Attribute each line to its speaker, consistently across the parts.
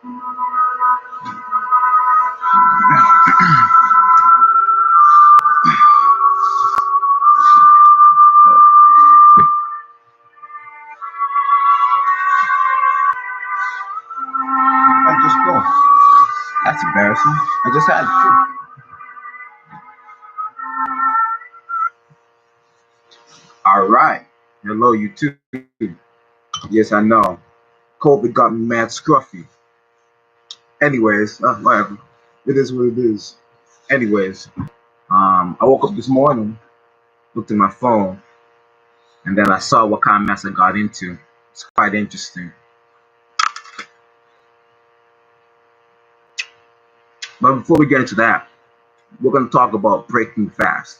Speaker 1: I just go. That's embarrassing. I just had food. All right. Hello, you too. Yes, I know. COVID got me mad scruffy. Anyways, whatever. It is what it is. Anyways, I woke up this morning, looked at my phone, and then I saw what kind of mess I got into. It's quite interesting. But before we get into that, we're going to talk about breaking fast.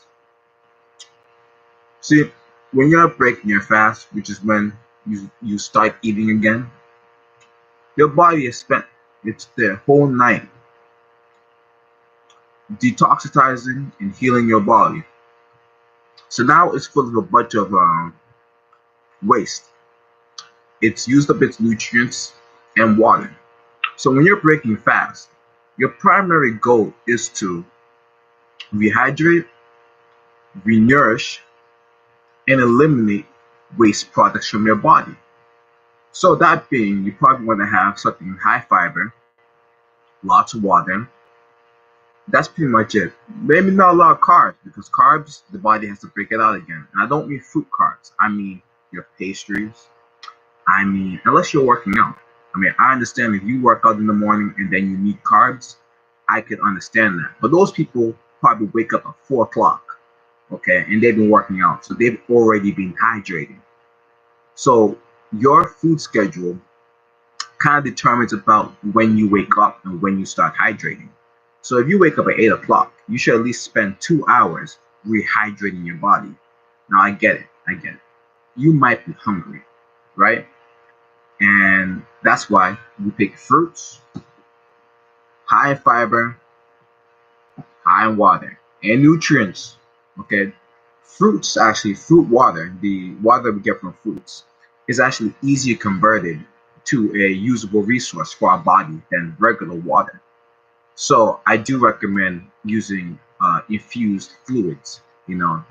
Speaker 1: See, when you're breaking your fast, which is when you start eating again, your body has spent its the whole night detoxifying and healing your body. So now it's full of a bunch of waste. It's used up its nutrients and water. So when you're breaking fast, your primary goal is to rehydrate, renourish, and eliminate waste products from your body. So that being, you probably want to have something high fiber, lots of water. That's pretty much it. Maybe not a lot of carbs because carbs, the body has to break it out again. And I don't mean fruit carbs. I mean your pastries. I mean, unless you're working out. I mean, I understand if you work out in the morning and then you need carbs, I could understand that. But those people probably wake up at 4 o'clock, okay, and they've been working out. So they've already been hydrating. So your food schedule kind of determines about when you wake up and when you start hydrating. So if you wake up at 8 o'clock, you should at least spend 2 hours rehydrating your body. Now I get it. I get it. You might be hungry, right? And that's why you pick fruits, high in fiber, high in water, and nutrients. Okay, fruits actually, fruit water, the water we get from fruits, is actually easier converted to a usable resource for our body than regular water. So I do recommend using infused fluids. You know,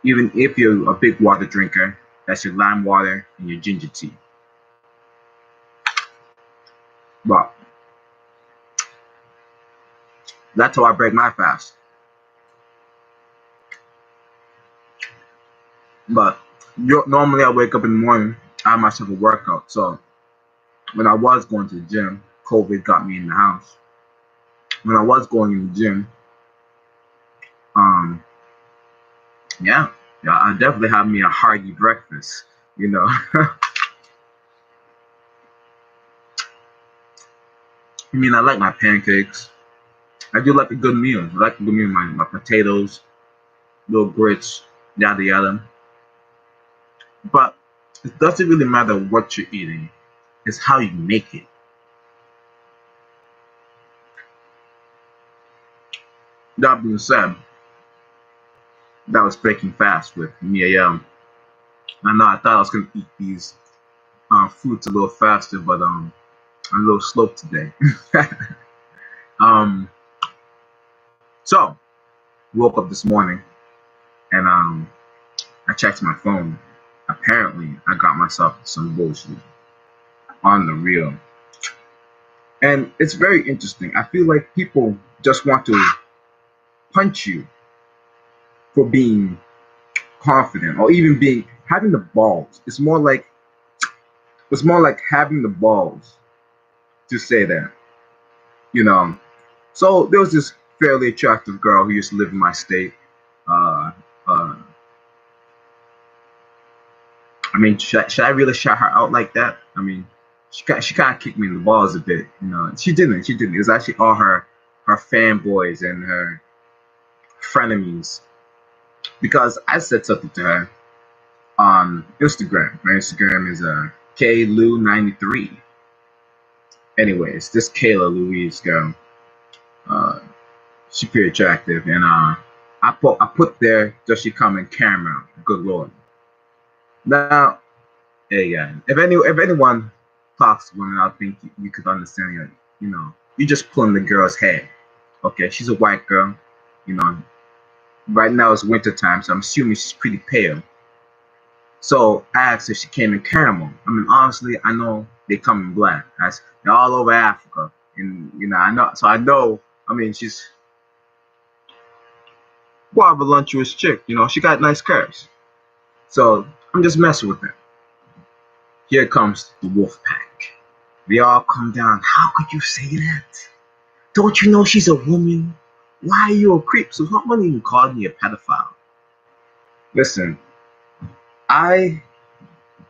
Speaker 1: even if you're a big water drinker, that's your lime water and your ginger tea. But that's how I break my fast. But normally I wake up in the morning, I have myself a workout. So when I was going to the gym, COVID got me in the house. When I was going in the gym, um, yeah, yeah, I definitely have me a hearty breakfast. You know, I mean, I like my pancakes. I do like a good meal. I like a good meal. My potatoes, little grits, yada yada. But it doesn't really matter what you're eating. It's how you make it. That being said, that was breaking fast with Miael. I know I thought I was gonna eat these fruits a little faster, but I'm a little slow today. um, so woke up this morning and I checked my phone. Apparently, I got myself some bullshit on the real, and it's very interesting. I feel like people just want to punch you for being confident or even being having the balls. It's more like having the balls to say that, you know. So there was this fairly attractive girl who used to live in my state. Uh, uh, I mean, should I really shout her out like that? I mean, she kind of kicked me in the balls a bit, you know. She didn't. She didn't. It was actually all her fanboys and her frenemies because I said something to her on Instagram. My Instagram is KLou93. Anyways, this Kayla Louise girl, uh, she pretty attractive, and I put there does she come in caramel? Good lord. Now, hey, yeah, if anyone talks to women, I think you could understand. you just pulling the girl's hair. Okay, she's a white girl. You know, right now it's winter time, so I'm assuming she's pretty pale. So I asked if she came in caramel. I mean, honestly, I know they come in black. They're all over Africa, and I know. So I know. I mean, she's quite a voluptuous chick. She got nice curves. So I'm just messing with her. Here comes the wolf pack. They all come down. How could you say that? Don't you know she's a woman? Why are you a creep? So someone even called me a pedophile. Listen, I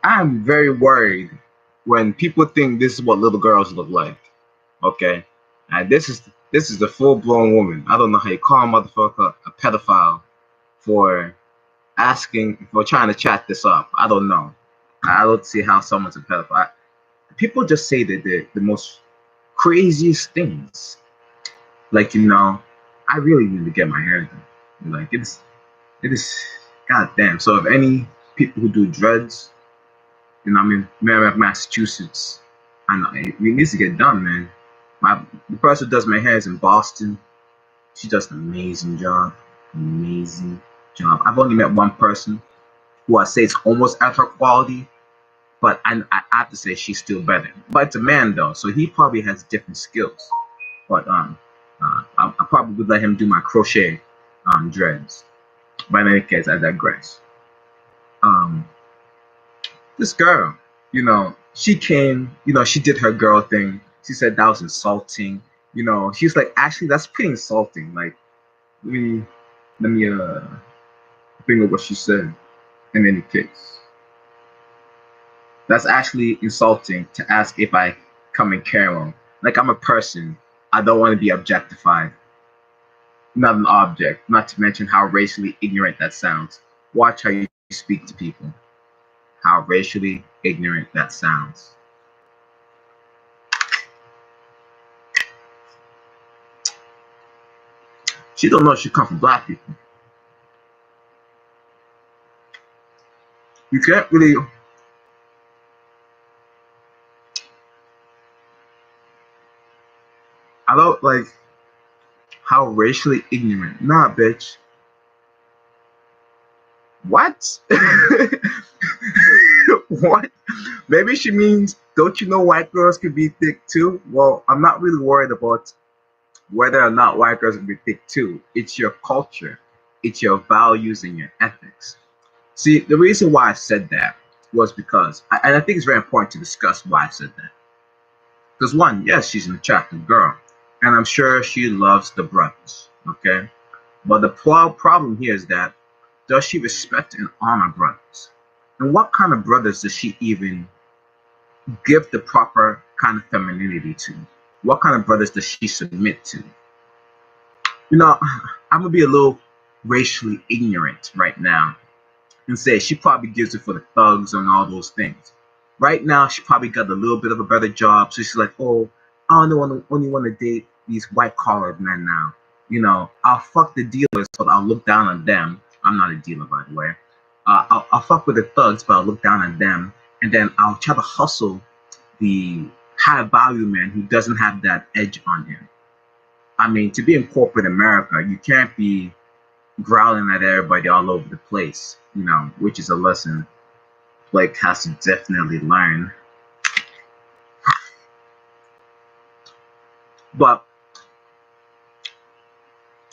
Speaker 1: I'm very worried when people think this is what little girls look like. Okay, and this is the full blown woman. I don't know how you call a motherfucker a pedophile for for trying to chat this up. I don't know. I don't see how someone's a pedophile. People just say that the most craziest things. Like I really need to get my hair done. Like it is goddamn. So if any people who do dreads, I'm in Merrimack, Massachusetts, I know it needs to get done, man. The person who does my hair is in Boston. She does an amazing job. Amazing job. I've only met one person who I say it's almost at her quality, but I have to say she's still better. But it's a man though, so he probably has different skills. But I probably would let him do my crochet dreads. But in any case, I digress. Um, this girl, she came, she did her girl thing. She said that was insulting. She's like, actually, that's pretty insulting. Like, let me think of what she said. In any case, that's actually insulting to ask if I come in caramel. Like I'm a person. I don't want to be objectified. Not an object. Not to mention how racially ignorant that sounds. Watch how you speak to people. How racially ignorant that sounds. She don't know she come from black people. You can't really. I don't like how racially ignorant. Nah, bitch. What? What? Maybe she means, don't you know white girls can be thick too? Well, I'm not really worried about whether or not white girls can be thick too. It's your culture, it's your values and your ethics. See, the reason why I said that was because, and I think it's very important to discuss why I said that. Because one, yes, she's an attractive girl, and I'm sure she loves the brothers. Okay, but the problem here is that does she respect and honor brothers? And what kind of brothers does she even give the proper kind of femininity to? What kind of brothers does she submit to? I'm gonna be a little racially ignorant right now and say she probably gives it for the thugs and all those things. Right now, she probably got a little bit of a better job, so she's like, "Oh, I only want to date these white collar men now. I'll fuck the dealers, but I'll look down on them. I'm not a dealer, by the way. I'll fuck with the thugs, but I'll look down on them, and then I'll try to hustle the high value man who doesn't have that edge on him. I mean, to be in corporate America, you can't be growling at everybody all over the place, which is a lesson Blake has to definitely learn. But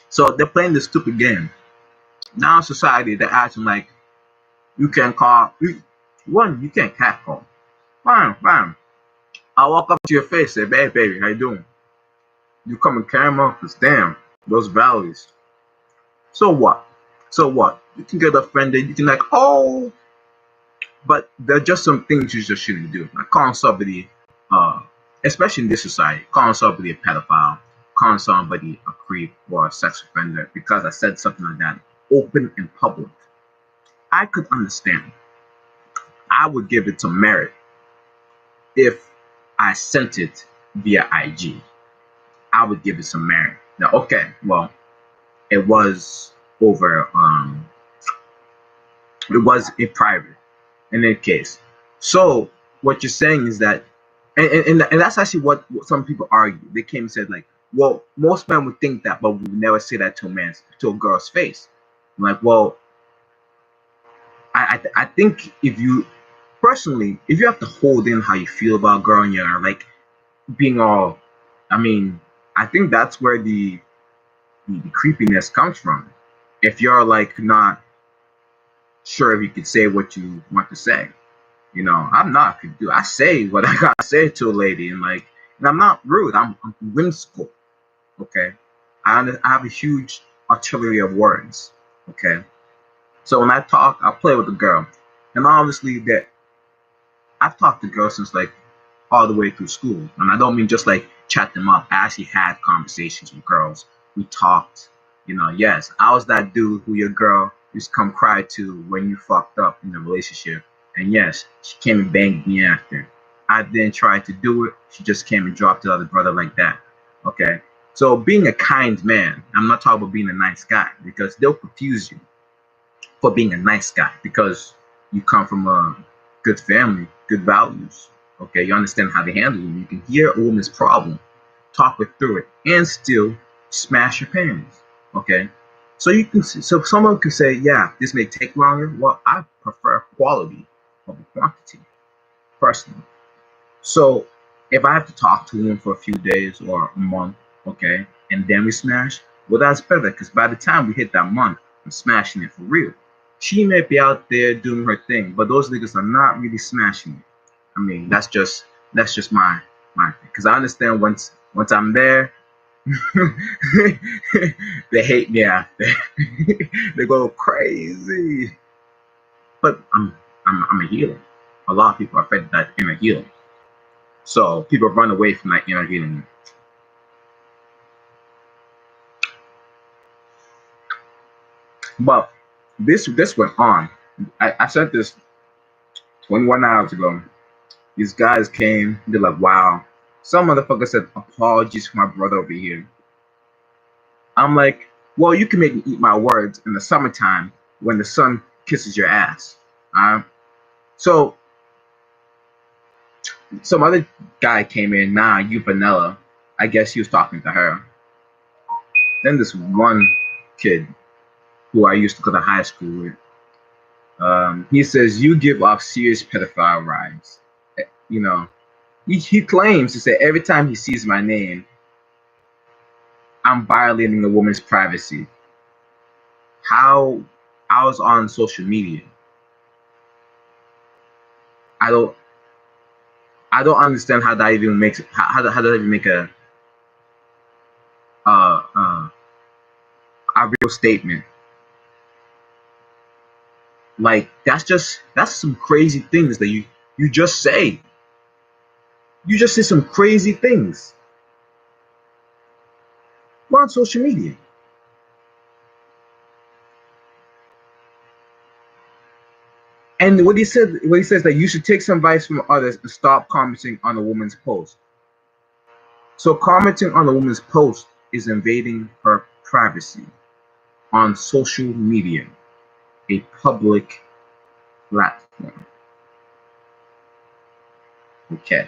Speaker 1: so they're playing this stupid game. Now in society, they're acting like you can call one, you can't catcall. Fine, fine. I walk up to your face, say, "Hey, baby, how you doing? You come in camera, cause damn, those values." So what? So what? You can get offended. You can like, oh, but there are just some things you just shouldn't do. Like calling somebody, uh, especially in this society, calling somebody a pedophile, calling somebody a creep or a sex offender because I said something like that open in public. I could understand. I would give it some merit if I sent it via IG. I would give it some merit. Now, okay, well, it was over. It was in private in that case. So what you're saying is that And that's actually what some people argue. They came and said like, well, most men would think that, but we would never say that to a girl's face. I'm like, well, I think if you personally, if you have to hold in how you feel about a girl and you're like being all, I mean, I think that's where the creepiness comes from. If you're like not sure if you could say what you want to say, I'm not. I say what I gotta say to a lady, and I'm not rude. I'm whimsical. Okay, I have a huge artillery of words. Okay, so when I talk, I play with the girl, and obviously that I've talked to girls since like all the way through school, and I don't mean just like chat them up. I actually had conversations with girls. We talked. Yes, I was that dude who your girl used to come cry to when you fucked up in the relationship. And yes, she came and banged me after. I didn't try to do it. She just came and dropped the other brother like that. Okay. So being a kind man, I'm not talking about being a nice guy because they'll confuse you for being a nice guy because you come from a good family, good values. Okay, you understand how to handle them. You can hear a woman's problem, talk her through it, and still smash your panties. Okay, so someone could say, yeah, this may take longer. Well, I prefer quality over quantity personally. So if I have to talk to him for a few days or a month, okay, and then we smash, well, that's better because by the time we hit that month, I'm smashing it for real. She may be out there doing her thing, but those niggas are not really smashing it. I mean, that's just my because I understand once I'm there, they hate me after. They go crazy. But I'm a healer. A lot of people are fed that inner healing. So people run away from that inner healing. But this went on. I said this 21 hours ago. These guys came. They're like, "Wow." Some motherfucker said, "Apologies for my brother over here." I'm like, "Well, you can make me eat my words in the summertime when the sun kisses your ass." So some other guy came in. Nah, you vanilla. I guess he was talking to her. Then this one kid who I used to go to high school with. He says you give off serious pedophile vibes. You know, he claims to say every time he sees my name, I'm violating a woman's privacy. How I was on social media. I don't I don't understand how that even makes how does that even make uh, uh, a real statement. Like that's some crazy things that you just say. You just say some crazy things. We're on social media. And what he says that you should take some advice from others and stop commenting on a woman's post. So commenting on a woman's post is invading her privacy on social media, a public platform. Okay.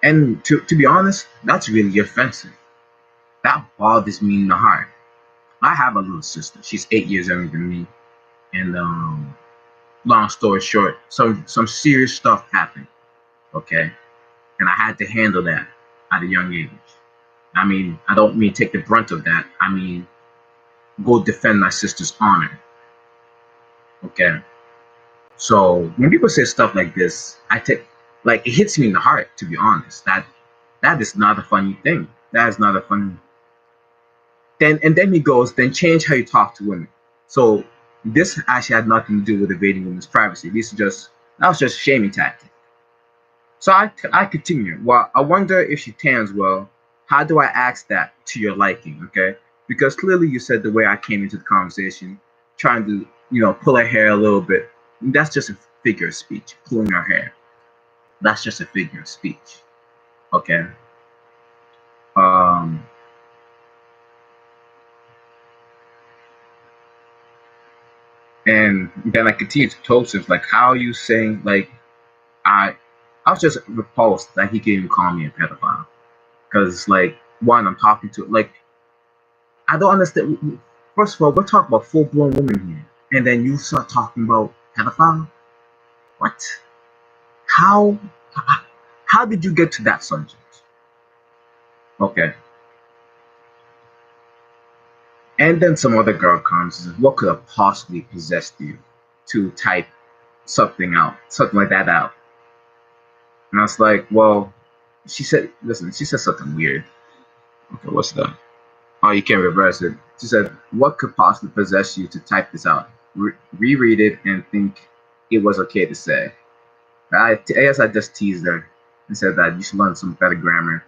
Speaker 1: And to be honest, that's really offensive. That bothers me in the heart. I have a little sister. She's 8 years younger than me. And long story short, some serious stuff happened. Okay. And I had to handle that at a young age. I mean, I don't mean take the brunt of that. I mean, go defend my sister's honor. Okay. So when people say stuff like this, I take like it hits me in the heart. To be honest, that is not a funny thing. That is not a funny. Then he goes, then change how you talk to women. So this actually had nothing to do with evading women's privacy. That was just a shaming tactic. So I continue. Well, I wonder if she tans well. How do I ask that to your liking? Okay, because clearly you said the way I came into the conversation, trying to pull her hair a little bit. That's just a figure of speech. Pulling her hair. That's just a figure of speech. Okay. Um. And then I continue to toast him like, how are you saying like I I was just repulsed that he can even call me a pedophile. Because, like, one, I'm talking to, like, I don't understand. First of all, we're talking about full blown women here. And then you start talking about pedophile? What? How? How did you get to that subject? Okay. And then some other girl comes and says, what could have possibly possessed you to type something like that out? And I was like, well, she said, listen, she said something weird. Okay, what's that? Oh, you can't reverse it. She said, what could possibly possess you to type this out? Reread it and think it was okay to say. I guess I just teased her and said that you should learn some better grammar.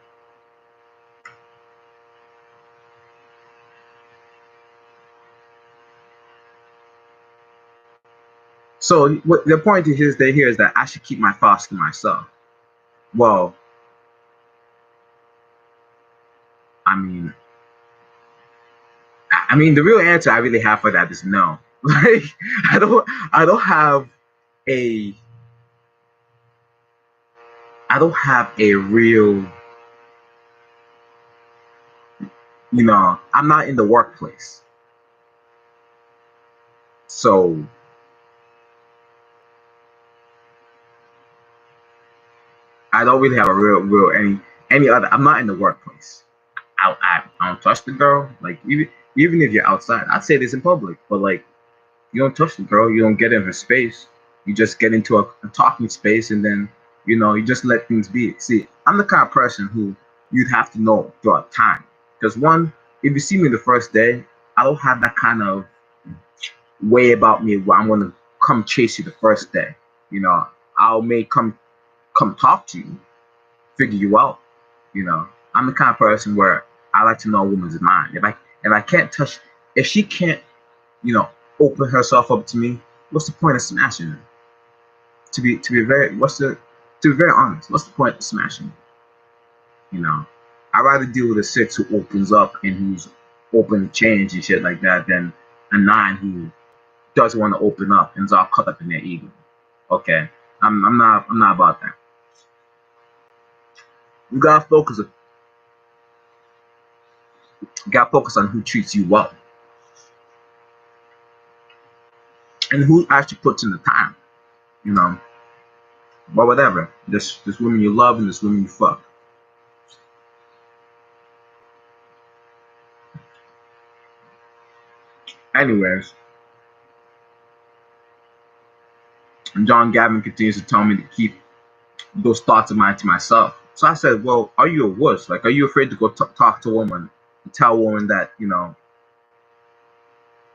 Speaker 1: So what the point is that I should keep my thoughts to myself. Well, I mean, the real answer I really have for that is no. Like, I don't have a, I don't have a real, I'm not in the workplace, so I don't really have a real any other. I'm not in the workplace. I don't touch the girl. Like, even if you're outside, I'd say this in public, but like, you don't touch the girl, you don't get in her space. You just get into a talking space, and then you just let things be. See, I'm the kind of person who you'd have to know throughout time. Because one, if you see me the first day, I don't have that kind of way about me where I'm gonna come chase you the first day. You know, I'll may come talk to you, figure you out. You know, I'm the kind of person where I like to know a woman's mind. If I can't touch, if she can't, you know, open herself up to me, what's the point of smashing her? To be very to be very honest, what's the point of smashing? You know, I'd rather deal with a six who opens up and who's open to change and shit like that than a nine who doesn't want to open up and is all caught up in their ego. Okay, I'm not about that. You gotta focus. You gotta focus on who treats you well and who actually puts in the time. You know, but whatever. This woman you love and this woman you fuck. Anyways, and John Gavin continues to tell me to keep those thoughts of mine to myself. So I said, well, are you a wuss? Like, are you afraid to go talk to a woman, to tell a woman that,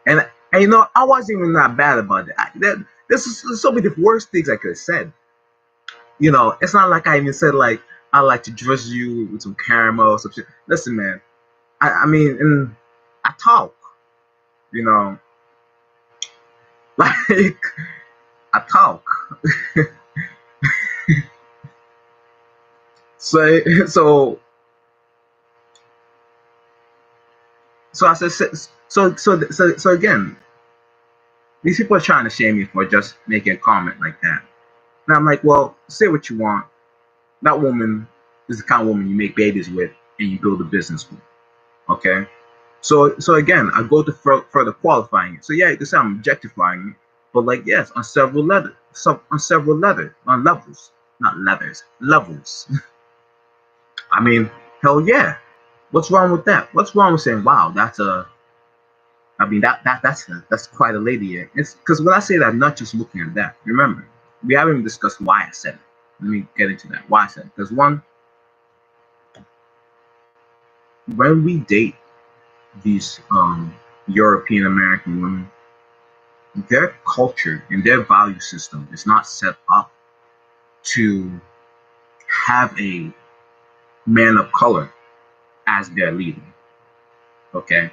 Speaker 1: and I wasn't even that bad about it. This is so many worse things I could have said. It's not like I even said, like, I like to dress you with some caramel or some shit. Listen, man, I mean, I talk, you know, like, I talk. So, so, so I said, so again, these people are trying to shame me for just making a comment like that. And I'm like, well, say what you want. That woman is the kind of woman you make babies with and you build a business with. Okay? So again, I go to further qualifying it. So yeah, you can say I'm objectifying it, but like, yes, on on levels, not leathers, levels. I mean, hell yeah. What's wrong with that? What's wrong with saying, wow, I mean, that's quite a lady here. It's because when I say that, I'm not just looking at that. Remember, we haven't even discussed why I said it. Let me get into that. Why I said it. Because one, when we date these European American women, their culture and their value system is not set up to have a man of color as their leader. Okay,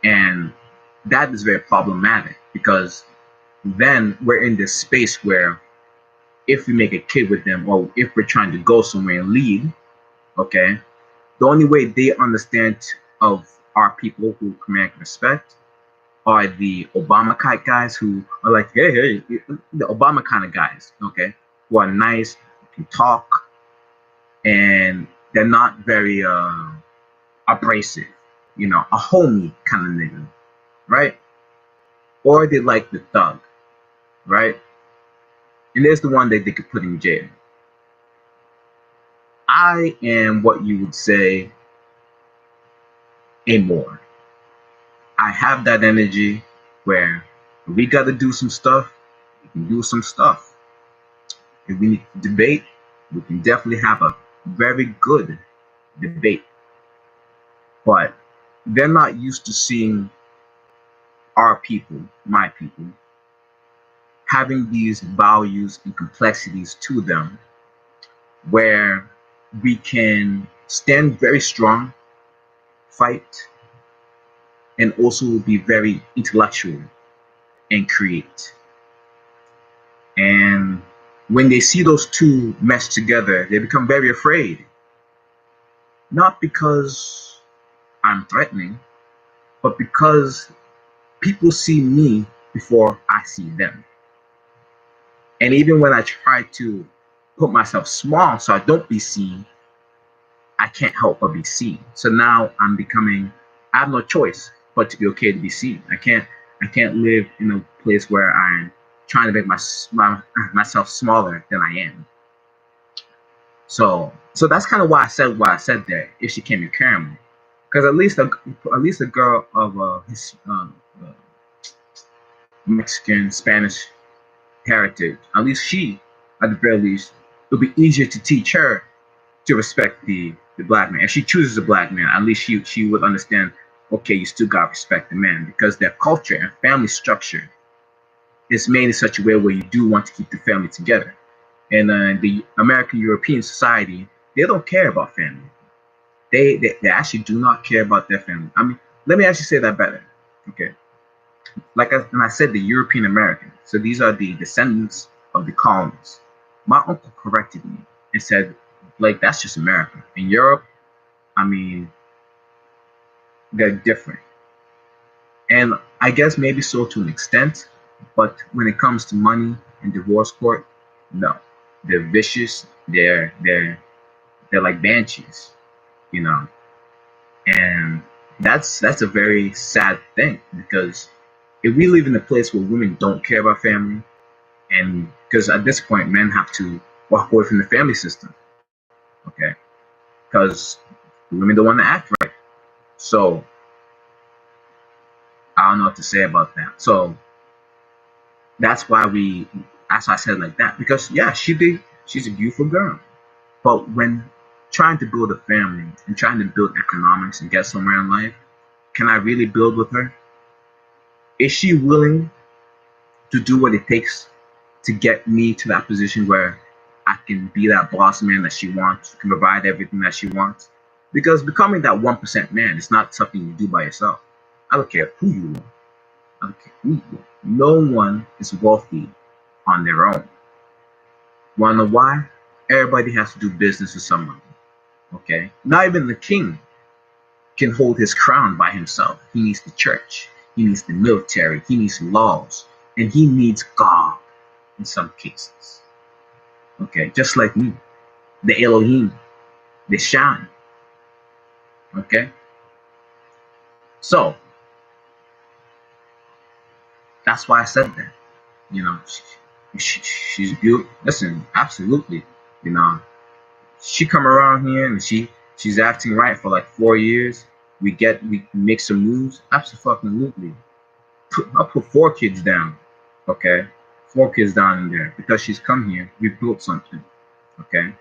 Speaker 1: and that is very problematic because then we're in this space where if we make a kid with them or if we're trying to go somewhere and lead, okay, the only way they understand of our people who command respect are the Obama kind guys who are like, hey, the Obama kind of guys, okay, who are nice, can talk, and they're not very abrasive, a homey kind of nigga, right? Or they like the thug, right? And there's the one that they could put in jail. I am what you would say a more. I have that energy where if we got to do some stuff, we can do some stuff. If we need to debate, we can definitely have a very good debate. But they're not used to seeing our people, my people, having these values and complexities to them where we can stand very strong, fight, and also be very intellectual and create. And when they see those two mesh together, they become very afraid. Not because I'm threatening, but because people see me before I see them. And even when I try to put myself small so I don't be seen, I can't help but be seen. So now I have no choice but to be okay to be seen. I can't live in a place where I'm trying to make myself smaller than I am. So that's kind of why I said what I said there. If she came in caramel, because at least a girl of his Mexican Spanish heritage, at least she, at the very least, it would be easier to teach her to respect the black man. If she chooses a black man, at least she would understand. Okay, you still got to respect the man because their culture and family structure is made in such a way where you do want to keep the family together. And the American European society, they don't care about family. They actually do not care about their family. I mean, let me actually say that better. Okay, and I said the European American. So these are the descendants of the colonists. My uncle corrected me and said, like, that's just America. In Europe, I mean, they're different. And I guess maybe so to an extent, but when it comes to money and divorce court, no. They're vicious, they're like banshees, you know. And that's a very sad thing because if we live in a place where women don't care about family, and because at this point men have to walk away from the family system, okay, because women don't want to act right. So I don't know what to say about that. So that's why that's why I said like that. Because yeah, she's a beautiful girl. But when trying to build a family and trying to build economics and get somewhere in life, can I really build with her? Is she willing to do what it takes to get me to that position where I can be that boss man that she wants, can provide everything that she wants? Because becoming that 1% man is not something you do by yourself. I don't care who you are. I don't care who you are. No one is wealthy on their own. Wanna know why? Everybody has to do business with someone. Okay? Not even the king can hold his crown by himself. He needs the church. He needs the military. He needs laws. And he needs God in some cases. Okay? Just like me. The Elohim. The Shan. Okay? So, that's why I said that. You know, she's beautiful. Listen, absolutely. You know, she come around here and she's acting right for like 4 years. We make some moves. Absolutely. I'll put 4 kids down. Okay, 4 kids down in there because she's come here. We built something. Okay,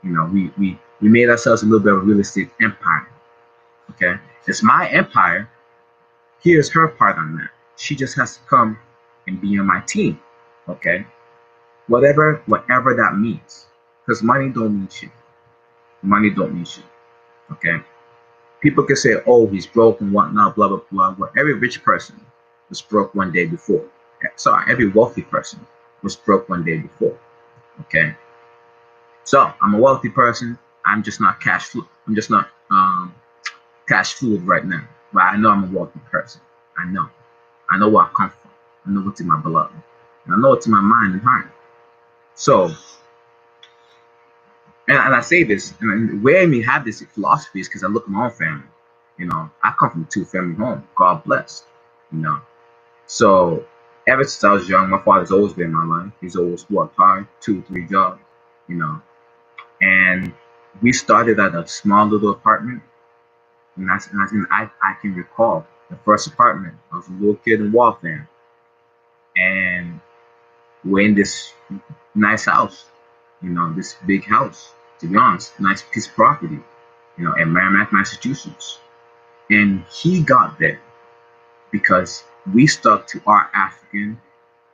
Speaker 1: you know we made ourselves a little bit of a real estate empire. Okay, it's my empire. Here's her part on that. She just has to come and be on my team. Okay, whatever that means. Because money don't mean shit. Money don't mean shit. Okay. People can say, "Oh, he's broke and whatnot," blah blah blah. But every rich person was broke one day before. Sorry, every wealthy person was broke one day before. Okay. So I'm a wealthy person. I'm just not cash fluid. I'm just not cash fluid right now. But I know I'm a wealthy person. I know. I know where I come from. I know what's in my blood. And I know what's in my mind and heart. So And I say this, and where I mean have this philosophy is because I look at my own family. I come from a two-family home. God bless. You know, so ever since I was young, my father's always been in my life. He's always worked hard, two, three jobs. You know, and we started at a small little apartment, and I can recall the first apartment. I was a little kid in Waltham, and we're in this nice house, this big house, to be honest, nice piece of property, in Merrimack, Massachusetts. And he got there because we stuck to our African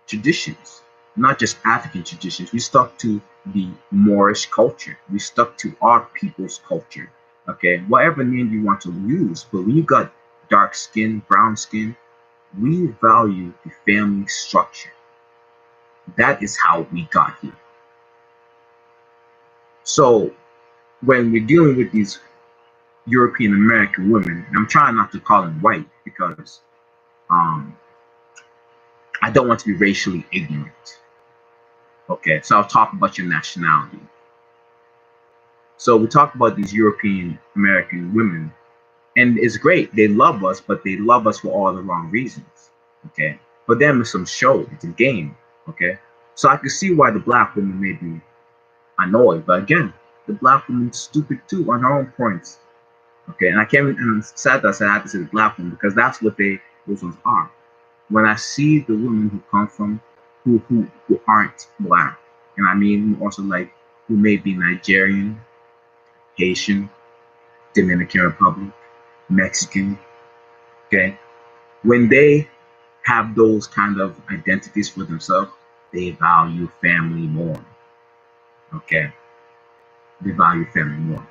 Speaker 1: traditions, not just African traditions. We stuck to the Moorish culture. We stuck to our people's culture. Okay, whatever name you want to use, but when you got dark skin, brown skin, we value the family structure. That is how we got here. So when we're dealing with these European American women, and I'm trying not to call them white because um, I don't want to be racially ignorant. Okay, so I'll talk about your nationality. So we talk about these European American women, and it's great. They love us, but they love us for all the wrong reasons. Okay, for them it's some show, it's a game. Okay, so I can see why the black woman may be annoyed, but again, the black woman's stupid too on her own points. Okay, and I can't. And it's sad that I have to say the black woman because that's what those ones are. When I see the women who come from who aren't black, and I mean also like who may be Nigerian, Haitian, Dominican Republic, Mexican, okay, when they have those kind of identities for themselves, they value family more. Okay, they value family more.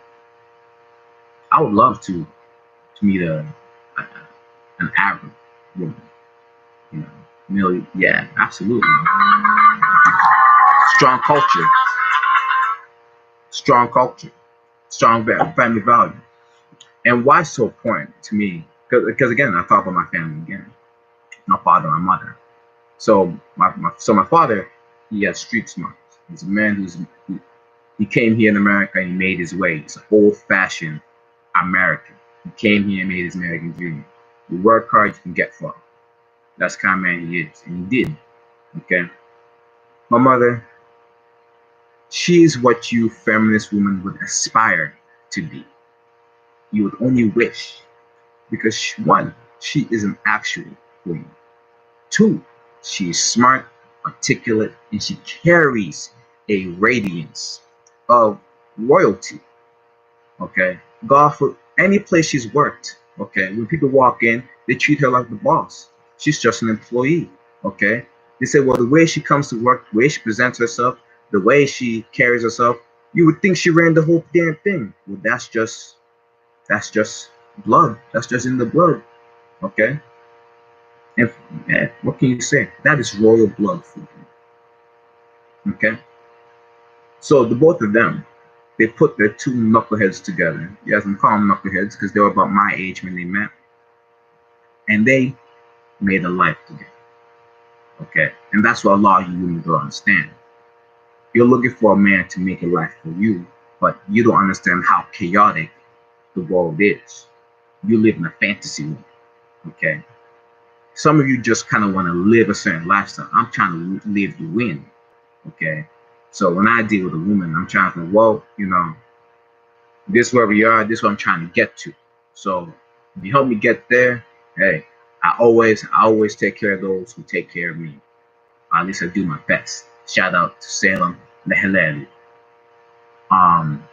Speaker 1: I would love to meet a an Arab woman. Yeah, absolutely. Strong culture, strong culture, strong family value. And why so important to me? Because again, I talk about my family again, my father, my mother. So my father, he has street smarts. He's a man he came here in America and he made his way. He's an old-fashioned American. He came here and made his American dream. You work hard, you can get far. That's the kind of man he is, and he did. Okay. My mother, she's what you feminist women would aspire to be. You would only wish because one, she is an actual woman. Two, she is smart, articulate, and she carries a radiance of royalty. Okay, God for any place she's worked. Okay, when people walk in, they treat her like the boss. She's just an employee. Okay, they say, well, the way she comes to work, the way she presents herself, the way she carries herself, you would think she ran the whole damn thing. Well, that's just blood. That's just in the blood. Okay, and yeah, what can you say? That is royal blood for you. Okay, so the both of them, they put their two knuckleheads together. Yes, I'm calling them knuckleheads because they were about my age when they met, and they made a life together. Okay, and that's what a lot of you women don't understand. You're looking for a man to make a life for you, but you don't understand how chaotic the world is. You live in a fantasy world. Okay, some of you just kind of want to live a certain lifestyle. I'm trying to live the win. Okay, so when I deal with a woman, I'm trying to, well, this is where we are. This is what I'm trying to get to. So if you help me get there, hey, I always take care of those who take care of me. At least I do my best. Shout out to Salem Leheleli. Um,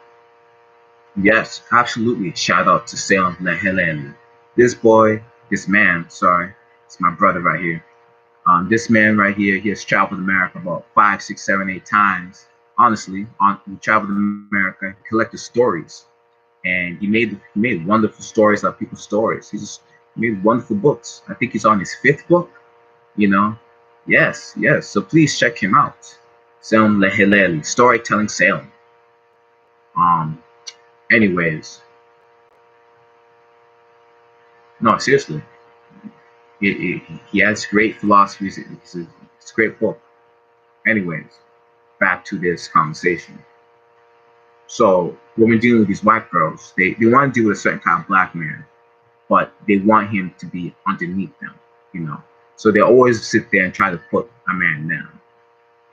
Speaker 1: yes, absolutely. Shout out to Salem Leheleli. This boy, this man, sorry, it's my brother right here. This man right here, he has traveled America about 5, 6, 7, 8 times. Honestly, he traveled America, collected stories, and he made wonderful stories like people's stories. He made wonderful books. I think he's on his fifth book. You know, yes, yes. So please check him out. Salem Leheleli, storytelling Salem. Um. Anyways, no, seriously, he has great philosophies. It's a great book. Anyways, back to this conversation. So when we're dealing with these white girls, they want to deal with a certain kind of black man, but they want him to be underneath them, you know. So they always sit there and try to put a man down.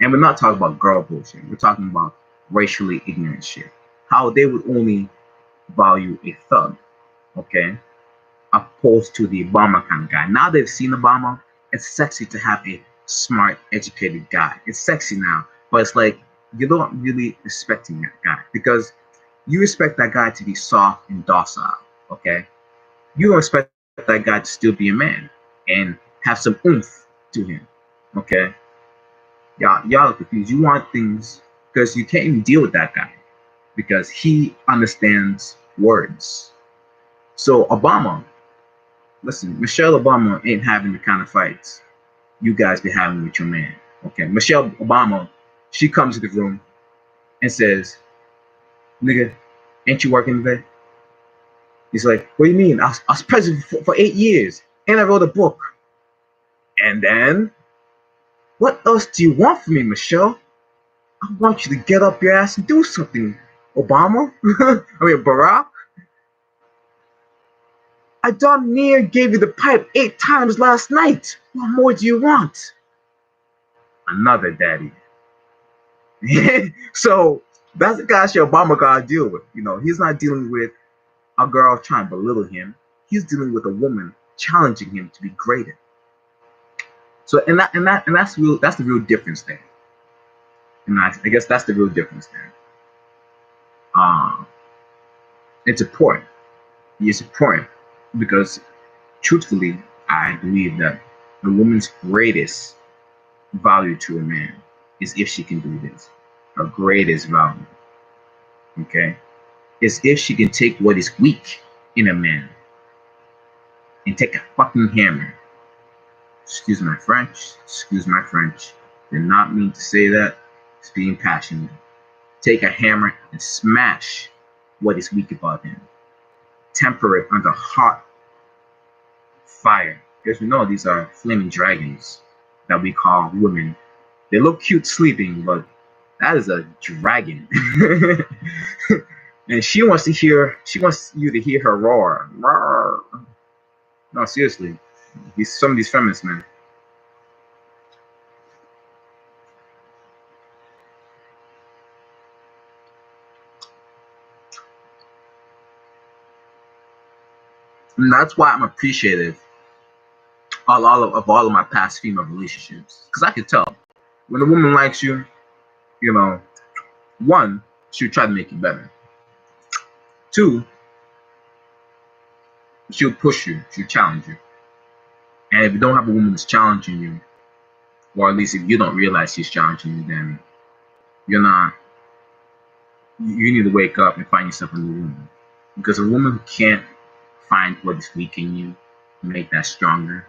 Speaker 1: And we're not talking about girl bullshit. We're talking about racially ignorant shit. How they would only value a thug, okay, opposed to the Obama kind of guy. Now they've seen Obama, it's sexy to have a smart, educated guy. It's sexy now, but it's like you don't really respecting that guy because you expect that guy to be soft and docile, okay? You don't expect that guy to still be a man and have some oomph to him, okay? Y'all are confused. You want things because you can't even deal with that guy because he understands words. So Obama, listen, Michelle Obama ain't having the kind of fights you guys be having with your man. Okay, Michelle Obama, she comes to the room and says, "Nigga, ain't you working today?" He's like, "What do you mean? I was president for 8 years and I wrote a book." And then, what else do you want from me, Michelle? I want you to get up your ass and do something, Obama. I mean, Barack. I darn near gave you the pipe 8 times last night. What more do you want? Another daddy. So that's the guy Obama got to deal with. You know, he's not dealing with a girl trying to belittle him. He's dealing with a woman challenging him to be greater. So and that's real. That's the real difference there. And I guess that's the real difference there. Um, it's important. It's important because truthfully, I believe that a woman's greatest value to a man is if she can do this. Her greatest value, okay, is if she can take what is weak in a man and take a fucking hammer. Excuse my French. Excuse my French. Did not mean to say that. It's being passionate. Take a hammer and smash what is weak about him. Temper it under hot fire. Because we know these are flaming dragons that we call women. They look cute sleeping, but that is a dragon. And she wants you to hear her roar. Roar. No, seriously. Some of these feminists, man. And that's why I'm appreciative of all of my past female relationships. Because I could tell when a woman likes you, you know, one, she'll try to make you better. Two, she'll push you, she'll challenge you. And if you don't have a woman that's challenging you, or at least if you don't realize she's challenging you, then you're not, you need to wake up and find yourself a new woman. Because a woman who can't find what is weak in you, make that stronger,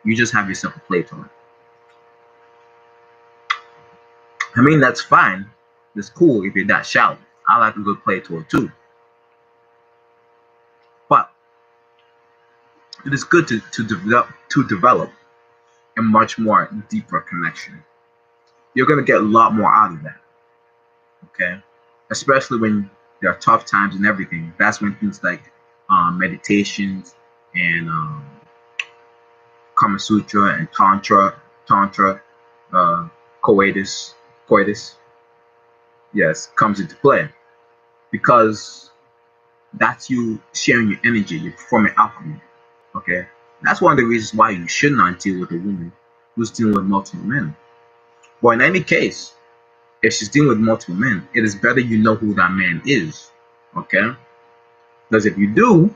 Speaker 1: you just have yourself a play toy. I mean, that's fine. It's cool if you're that shallow. I like a good play toy too. But it is good to develop a much more deeper connection. You're gonna get a lot more out of that. Okay, especially when there are tough times and everything. That's when things like meditations and Kama Sutra and Tantra, uh, coitus, yes, comes into play because that's you sharing your energy, you're performing alchemy. Okay, that's one of the reasons why you should not deal with a woman who's dealing with multiple men. But in any case, if she's dealing with multiple men, it is better you know who that man is. Okay, because if you do,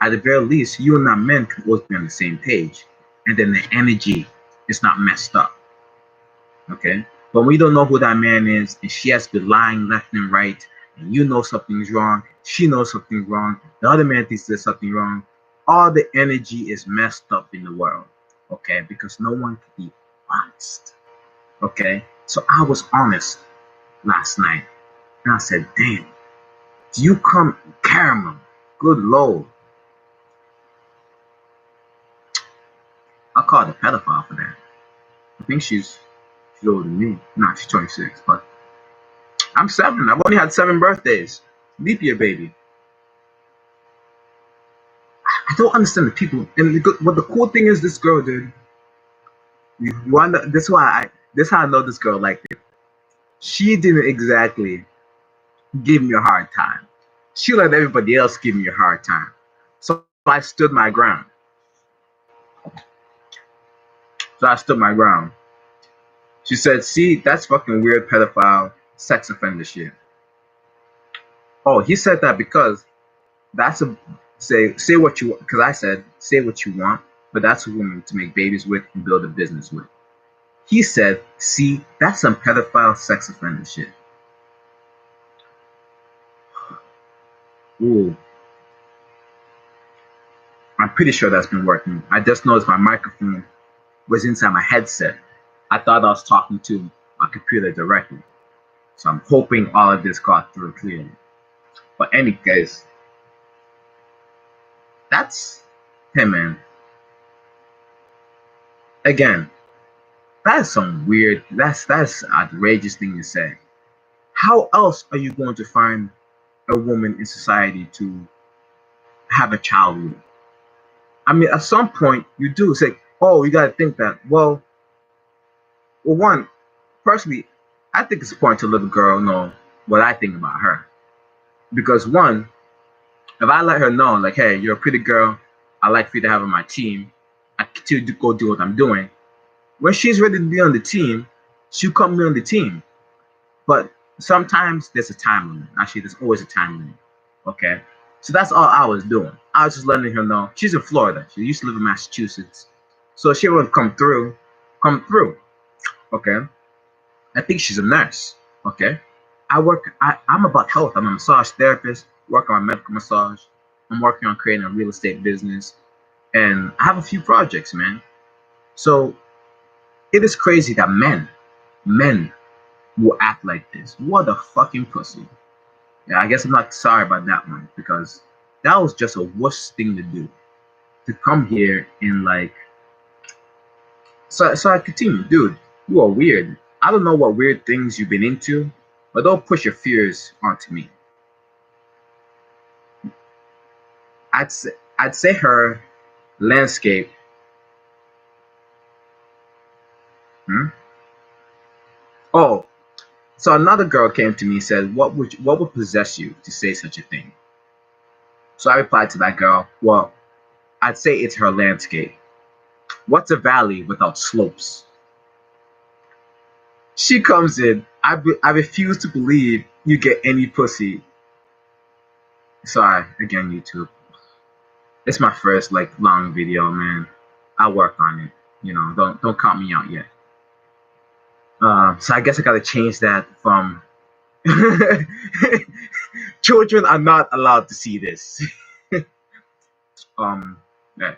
Speaker 1: at the very least, you and that man can always be on the same page, and then the energy is not messed up. Okay, but we don't know who that man is, and she has been lying left and right, and you know something's wrong, she knows something's wrong, the other man thinks there's something wrong. All the energy is messed up in the world. Okay, because no one can be honest. Okay, so I was honest last night, and I said, "Damn, do you come caramel? Good lord." I called a pedophile for that. I think she's older than me. No, she's 26, but I'm 7. I've only had 7 birthdays. Leap year, baby. I don't understand the people. And what the cool thing is, this girl, dude. You wonder. This how I know this girl liked it. She didn't exactly give me a hard time. She let everybody else give me a hard time. So I stood my ground. So I stood my ground. She said, "See, that's fucking weird pedophile sex offender shit." Oh, he said that because that's a say what you, because I said say what you want, but that's a woman to make babies with and build a business with. He said, "See, that's some pedophile sex offender shit." Ooh, I'm pretty sure that's been working. I just noticed my microphone was inside my headset. I thought I was talking to my computer directly. So I'm hoping all of this got through clearly. But any case, that's him, man. Again, that's some weird. That's an outrageous thing to say. How else are you going to find a woman in society to have a child with? I mean, at some point you do say, "Oh, you got to think that." Well, one, personally, I think it's important to let a girl know what I think about her, because one, if I let her know, like, "Hey, you're a pretty girl. I like for you to have on my team. I continue to go do what I'm doing." When she's ready to be on the team, she'll come be on the team. But sometimes there's a time limit. Actually, there's always a time limit. Okay. So that's all I was doing. I was just letting her know. She's in Florida. She used to live in Massachusetts. So if she would come through, come through. Okay. I think she's a nurse. Okay. I'm about health. I'm a massage therapist, working on medical massage. I'm working on creating a real estate business. And I have a few projects, man. So it is crazy that men will act like this. What a fucking pussy. Yeah, I guess I'm not sorry about that one, because that was just a worst thing to do. To come here and like, so I continue, dude. You are weird. I don't know what weird things you've been into, but don't push your fears onto me. I'd say her landscape. Hmm? Oh, so another girl came to me and said, what would possess you to say such a thing?" So I replied to that girl, "Well, I'd say it's her landscape. What's a valley without slopes?" She comes in. I refuse to believe you get any pussy. Sorry, again, YouTube. It's my first like long video, man. I'll work on it. Don't count me out yet. So I guess I gotta change that from children are not allowed to see this. um, yeah.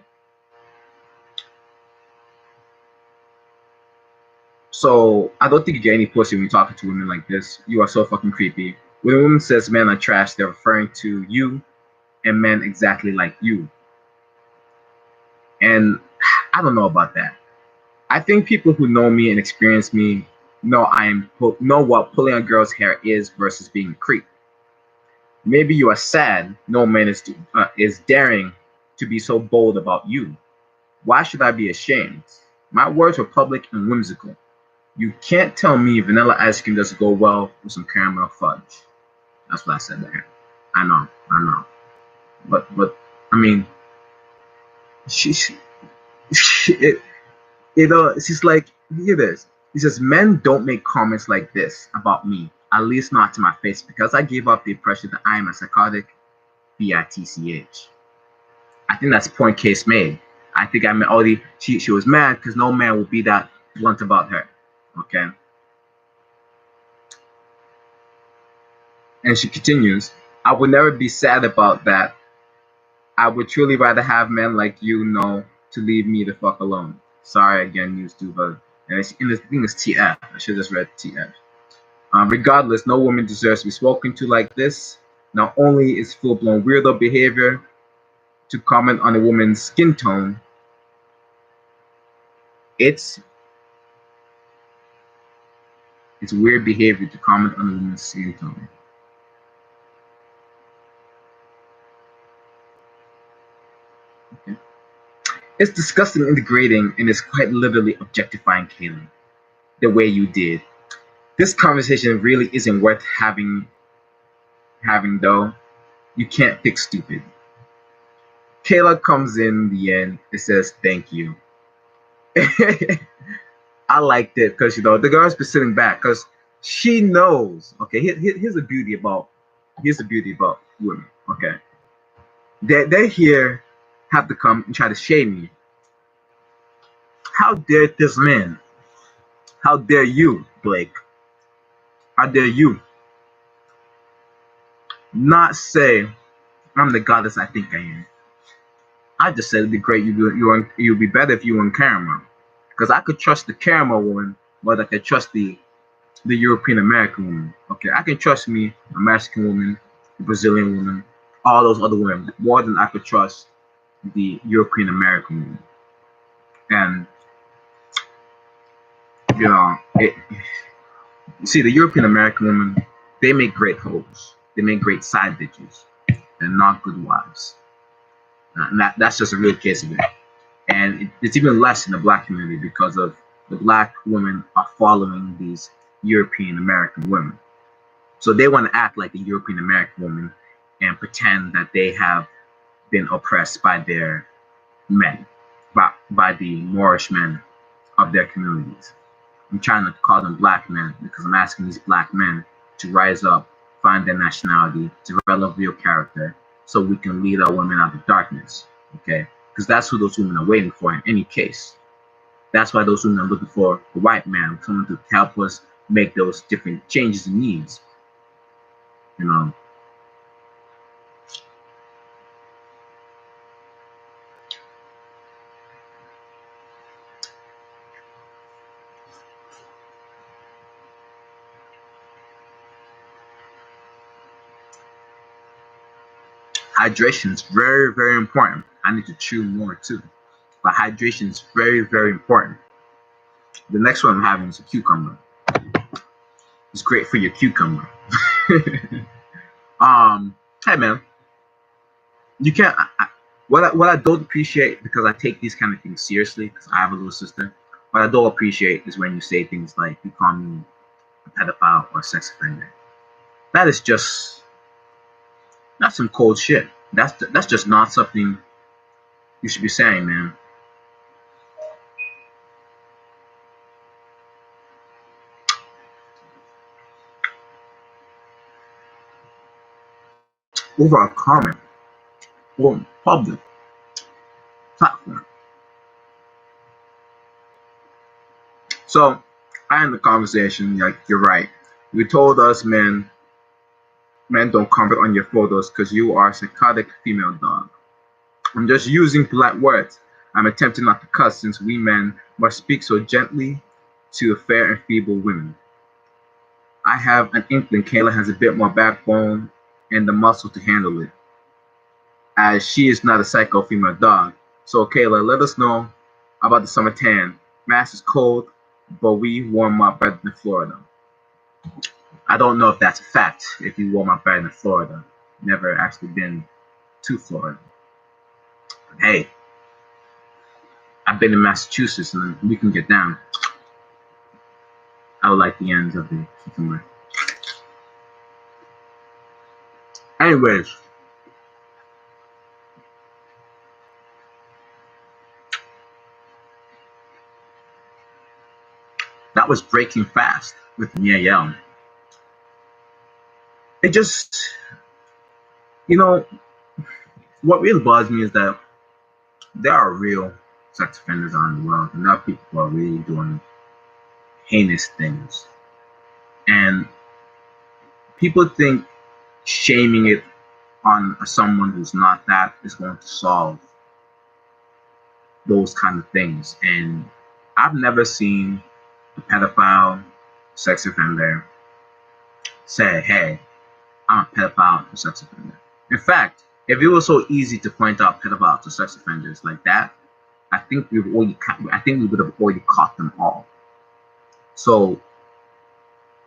Speaker 1: So I don't think you get any pussy when you're talking to women like this. You are so fucking creepy. When a woman says men are trash, they're referring to you and men exactly like you. And I don't know about that. I think people who know me and experience me know what pulling a girl's hair is versus being a creep. Maybe you are sad. No man is daring to be so bold about you. Why should I be ashamed? My words were public and whimsical. You can't tell me vanilla ice cream doesn't go well with some caramel fudge. That's what I said there. I know. But I mean, she it, it's just like, hear this. He says, "Men don't make comments like this about me, at least not to my face, because I gave off the impression that I am a psychotic bitch." I think that's point case made. I think I meant already. She was mad because no man will be that blunt about her. Okay, and she continues. "I would never be sad about that. I would truly rather have men like you know to leave me the fuck alone." Sorry again, YouTube, but and the thing is TF. I should have just read TF. Regardless, no woman deserves to be spoken to like this. Not only is full-blown weirdo behavior to comment on a woman's skin tone, it's It's weird behavior to comment on a woman's skin tone. Okay. It's disgusting and degrading, and it's quite literally objectifying Kaylin the way you did. This conversation really isn't worth having though. You can't pick stupid. Kayla comes in the end. It says thank you. I liked it because the girl's been sitting back because she knows. Okay, here's the beauty about women. Okay, they here have to come and try to shame me. How dare this man? How dare you, Blake? How dare you not say I'm the goddess I think I am? I just said it'd be great. You'd be better if you were on camera, because I could trust the camera woman, but I could trust the European American woman. Okay, I can trust me, a Mexican woman, a Brazilian woman, all those other women more than I could trust the European American woman. And see, the European American women, they make great hoes. They make great side bitches, and not good wives. And that's just a real case of it. And it's even less in the black community because of the black women are following these European American women. So they want to act like the European American woman and pretend that they have been oppressed by their men, by the Moorish men of their communities. I'm trying to call them black men because I'm asking these black men to rise up, find their nationality, develop real character, so we can lead our women out of darkness. Okay? Because that's who those women are waiting for in any case. That's why those women are looking for a white man, someone to help us make those different changes and needs. You know. Hydration is very, very important. I need to chew more too. But hydration is very, very important. The next one I'm having is a cucumber. It's great for your cucumber. Hey man, you can't. What I don't appreciate, because I take these kind of things seriously because I have a little sister. What I don't appreciate is when you say things like you call me a pedophile or a sex offender. That is just that's some cold shit. That's just not something you should be saying, man. Over a comment or public platform. So I end the conversation like you're right. You told us men don't comment on your photos because you are a psychotic female dog. I'm just using polite words. I'm attempting not to cuss since we men must speak so gently to fair and feeble women. I have an inkling Kayla has a bit more backbone and the muscle to handle it, as she is not a psycho female dog. So Kayla, let us know about the summer tan. Mass is cold, but we warm up better than Florida. I don't know if that's a fact, if you warm up better than Florida. Never actually been to Florida. But hey, I've been in Massachusetts and we can get down. I would like the ends of the cucumber. Anyways, that was Breaking Fast with Miael. It just, you know, what really bothers me is that there are real sex offenders on the world, and there are people who are really doing heinous things. And people think shaming it on someone who's not that is going to solve those kind of things. And I've never seen a pedophile, sex offender say, hey, I'm a pedophile and sex offender. In fact, if it was so easy to point out pedophiles to sex offenders like that, I think we would have already caught them all. So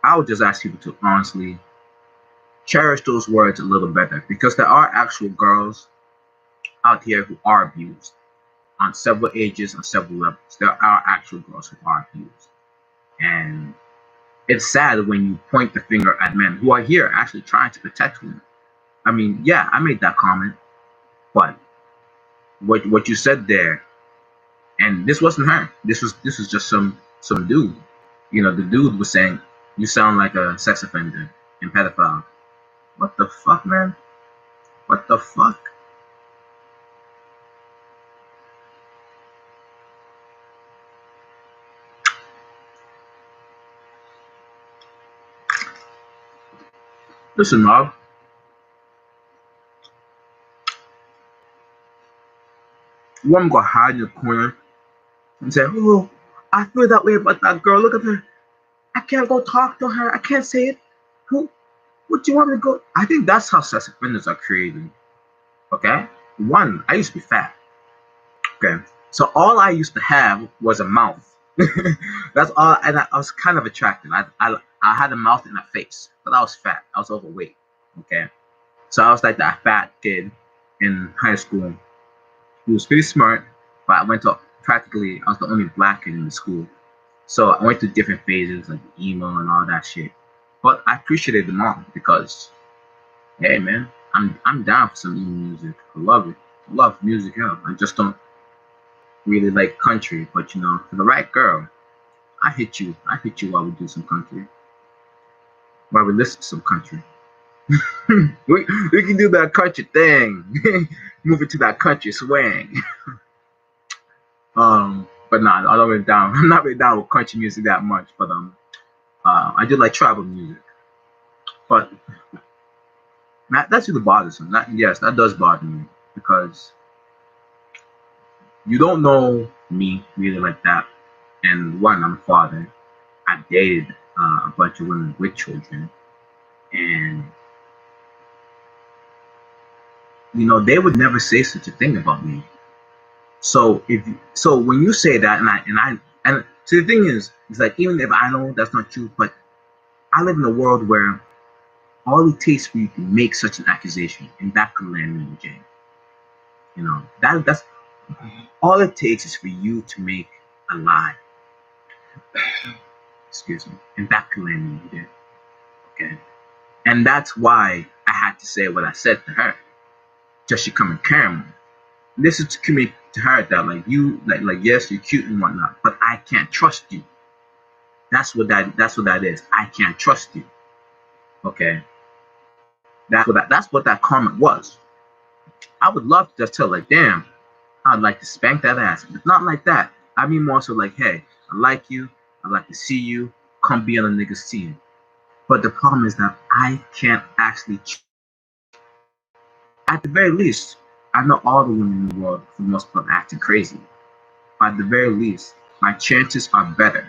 Speaker 1: I would just ask people to honestly cherish those words a little better, because there are actual girls out here who are abused on several ages, on several levels. There are actual girls who are abused. And it's sad when you point the finger at men who are here actually trying to protect women. I mean, yeah, I made that comment, but what you said there, and this wasn't her. This was just some dude. You know, the dude was saying, "You sound like a sex offender and pedophile." What the fuck, man? What the fuck? Listen, Rob. You want me to go hide in the corner and say, "Oh, I feel that way about that girl. Look at her. I can't go talk to her. I can't say it. Who? What do you want me to go?" I think that's how sex offenders are created. Okay. One, I used to be fat. Okay. So all I used to have was a mouth. That's all, and I was kind of attractive. I had a mouth and a face, but I was fat. I was overweight. Okay. So I was like that fat kid in high school. He was pretty smart, but I went to practically, I was the only black kid in the school. So I went through different phases like emo and all that shit. But I appreciated them all because, hey man, I'm down for some emo music. I love it. I love music. Yeah. I just don't really like country, but you know, for the right girl, I hit you. I hit you while we do some country. While we listen to some country. we can do that country thing. Move it to that country swing. But nah, I don't really down. I'm not really down with country music that much. But I do like tribal music. But that's really bothersome. That, yes, that does bother me because you don't know me really like that. And one, I'm a father. I dated a bunch of women with children, and you know they would never say such a thing about me. So so when you say that, and so the thing is, it's like even if I know that's not true, but I live in a world where all it takes for you to make such an accusation, and that could land me in jail. You know that's all it takes is for you to make a lie. Excuse me, and that could land me in jail. Okay, and that's why I had to say what I said to her. Just she come and carry me. This is to communicate to her that like you like yes you're cute and whatnot, but I can't trust you. That's what that is. I can't trust you. Okay, that's what that comment was. I would love to just tell like damn, I'd like to spank that ass, but not like that. I mean more so like hey, I like you. I'd like to see you. Come be on a nigga's team. But the problem is that I can't actually. At the very least, I know all the women in the world for the most part acting crazy. At the very least, my chances are better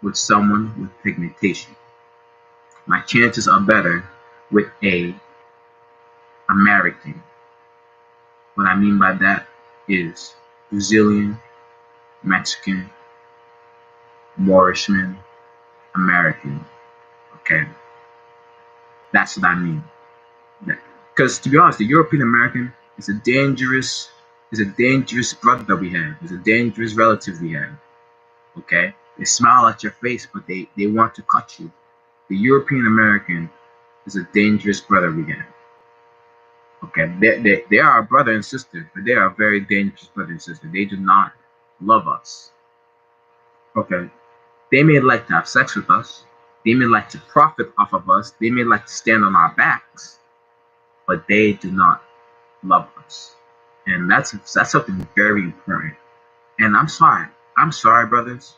Speaker 1: with someone with pigmentation. My chances are better with a American. What I mean by that is Brazilian, Mexican, Moorishman, American. Okay, that's what I mean. Because to be honest, the European American is a dangerous brother that we have. Is a dangerous relative we have. Okay, they smile at your face, but they want to cut you. The European American is a dangerous brother we have. Okay, they are our brother and sister, but they are a very dangerous brother and sister. They do not love us. Okay, they may like to have sex with us. They may like to profit off of us. They may like to stand on our backs, but they do not love us, and that's something very important. And I'm sorry. I'm sorry, brothers.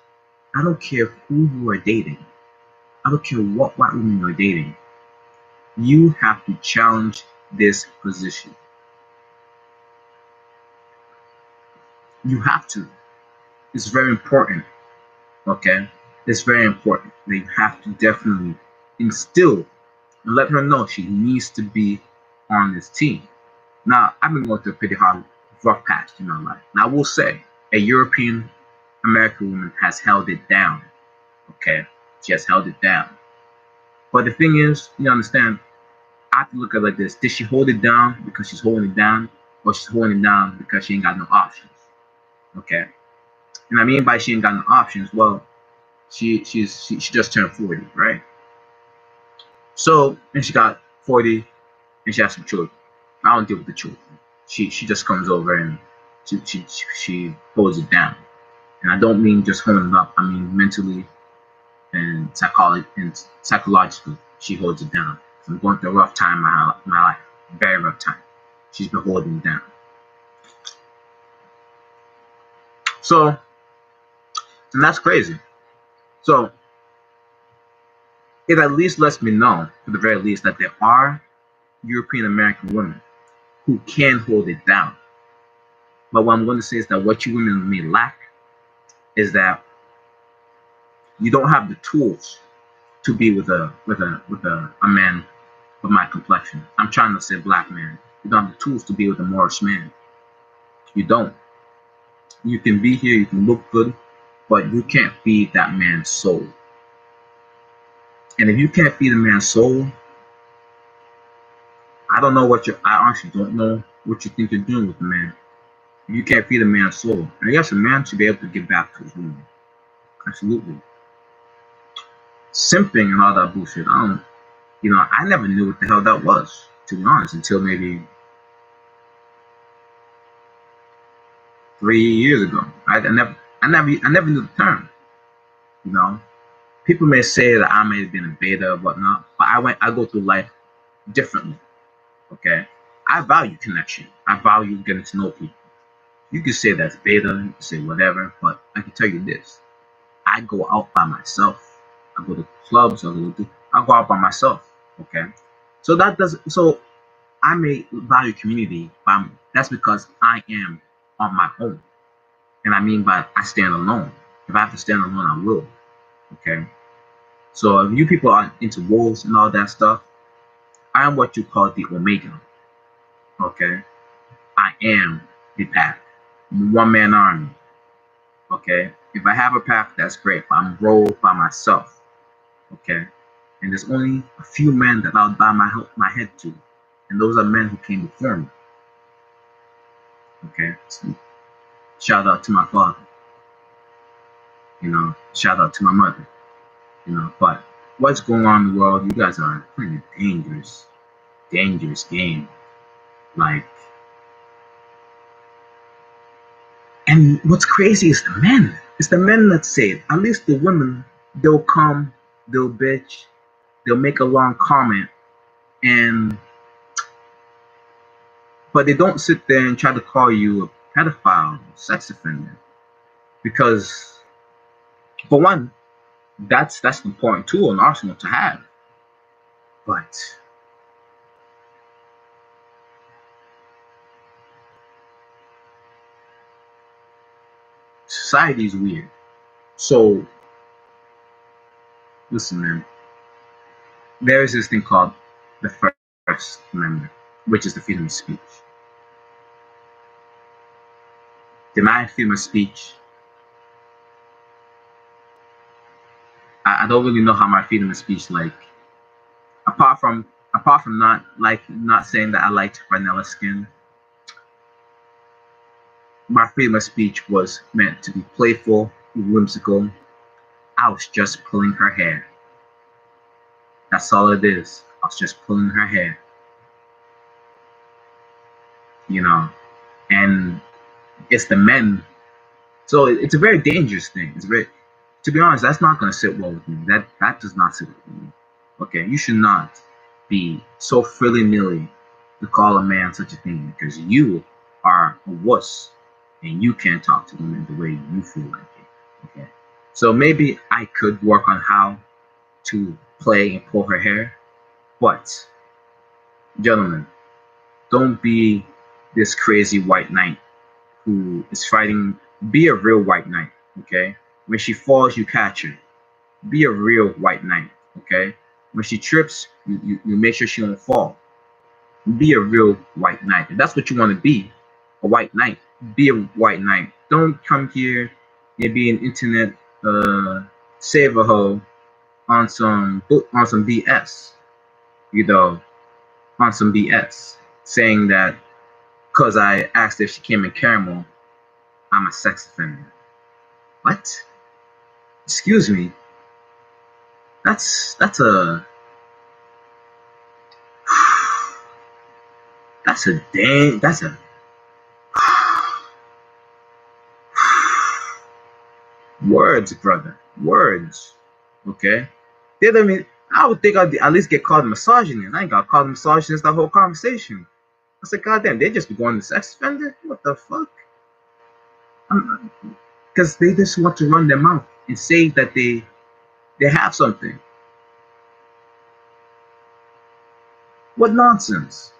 Speaker 1: I don't care who you are dating. I don't care what white woman you're dating. You have to challenge this position. You have to. It's very important. Okay? It's very important. They have to definitely instill and let her know she needs to be on this team. Now, I've been going through a pretty hard, rough patch in my life. Now, I will say, a European American woman has held it down. Okay? She has held it down. But the thing is, you understand, I have to look at it like this. Did she hold it down because she's holding it down? Or she's holding it down because she ain't got no options? Okay. And I mean by she ain't got no options, well, she just turned 40, right? So, and she got 40 and she has some children. I don't deal with the children. She just comes over and she holds it down. And I don't mean just holding it up. I mean mentally and psychologically, she holds it down. I'm going through a rough time in my life, very rough time. She's been holding it down. So, and that's crazy. So, it at least lets me know, for the very least, that there are European American women who can hold it down. But what I'm going to say is that what you women may lack is that you don't have the tools to be with a man of my complexion. I'm trying to say black man. You don't have the tools to be with a Moorish man. You don't. You can be here, you can look good, but you can't feed that man's soul. And if you can't feed a man's soul, I honestly don't know what you think you're doing with the man. If you can't feed a man's soul, and yes, a man should be able to give back to his woman. Absolutely. Simping and all that bullshit. I never knew what the hell that was, to be honest, until maybe 3 years ago. I never knew the term. You know, people may say that I may have been a beta or whatnot, but I go through life differently. Okay, I value connection. I value getting to know people. You can say that's beta, you can say whatever, but I can tell you this: I go out by myself. I go to clubs. I go out by myself. Okay, so that does so I may value community, but that's because I am on my own. And I mean by I stand alone. If I have to stand alone, I will. Okay. So if you people are into wolves and all that stuff, I am what you call the Omega. Okay. I am the pack. One man army. Okay. If I have a pack, that's great. But I'm rolled by myself. Okay. And there's only a few men that I'll bow my head to. And those are men who came before me. Okay. So shout out to my father. Shout out to my mother. But what's going on in the world? You guys are playing a dangerous game. Like, and what's crazy is the men. It's the men that say it. At least the women, they'll come, they'll bitch, they'll make a long comment, and but they don't sit there and try to call you a pedophile, sex offender, because for one, that's an important tool in arsenal to have. But society is weird. So listen, man. There is this thing called the First Amendment, which is the freedom of speech. Denying freedom of speech, I don't really know how my freedom of speech, like, apart from not saying that I liked vanilla skin, my freedom of speech was meant to be playful, whimsical. I was just pulling her hair. That's all it is. I was just pulling her hair, you know. And it's the men. So it's a very dangerous thing. It's very, to be honest, that's not going to sit well with me. That does not sit with me. Okay, you should not be so frilly nilly to call a man such a thing because you are a wuss and you can't talk to women the way you feel like it. Okay, so maybe I could work on how to play and pull her hair, but gentlemen, don't be this crazy white knight who is fighting. Be a real white knight. Okay, when she falls, you catch her. Be a real white knight. Okay, when she trips, you make sure she don't fall. Be a real white knight. If that's what you want to be, a white knight, be a white knight. Don't come here and be an internet saver hoe on some BS, you know, on some BS, saying that because I asked if she came in caramel, I'm a sex offender. What? Excuse me. That's a dang that's a words, brother. Words. Okay? They don't mean I would think I'd at least get called a misogynist. I ain't got called a misogynist that whole conversation. I said, God damn, they just be going to sex offender? What the fuck? Because they just want to run their mouth and say that they have something. What nonsense.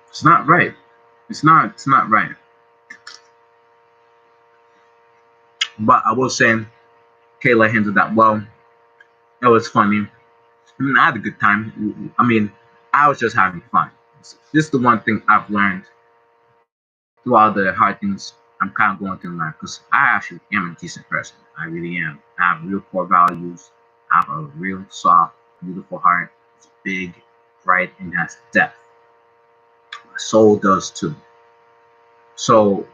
Speaker 1: It's not right. It's not right. But I was saying Kayla handled that well. It was funny. I mean, I had a good time. I mean, I was just having fun. This is the one thing I've learned through all the hard things I'm kind of going through in life. Because I actually am a decent person. I really am. I have real core values. I have a real soft, beautiful heart. It's big, bright, and has depth. My soul does too. So,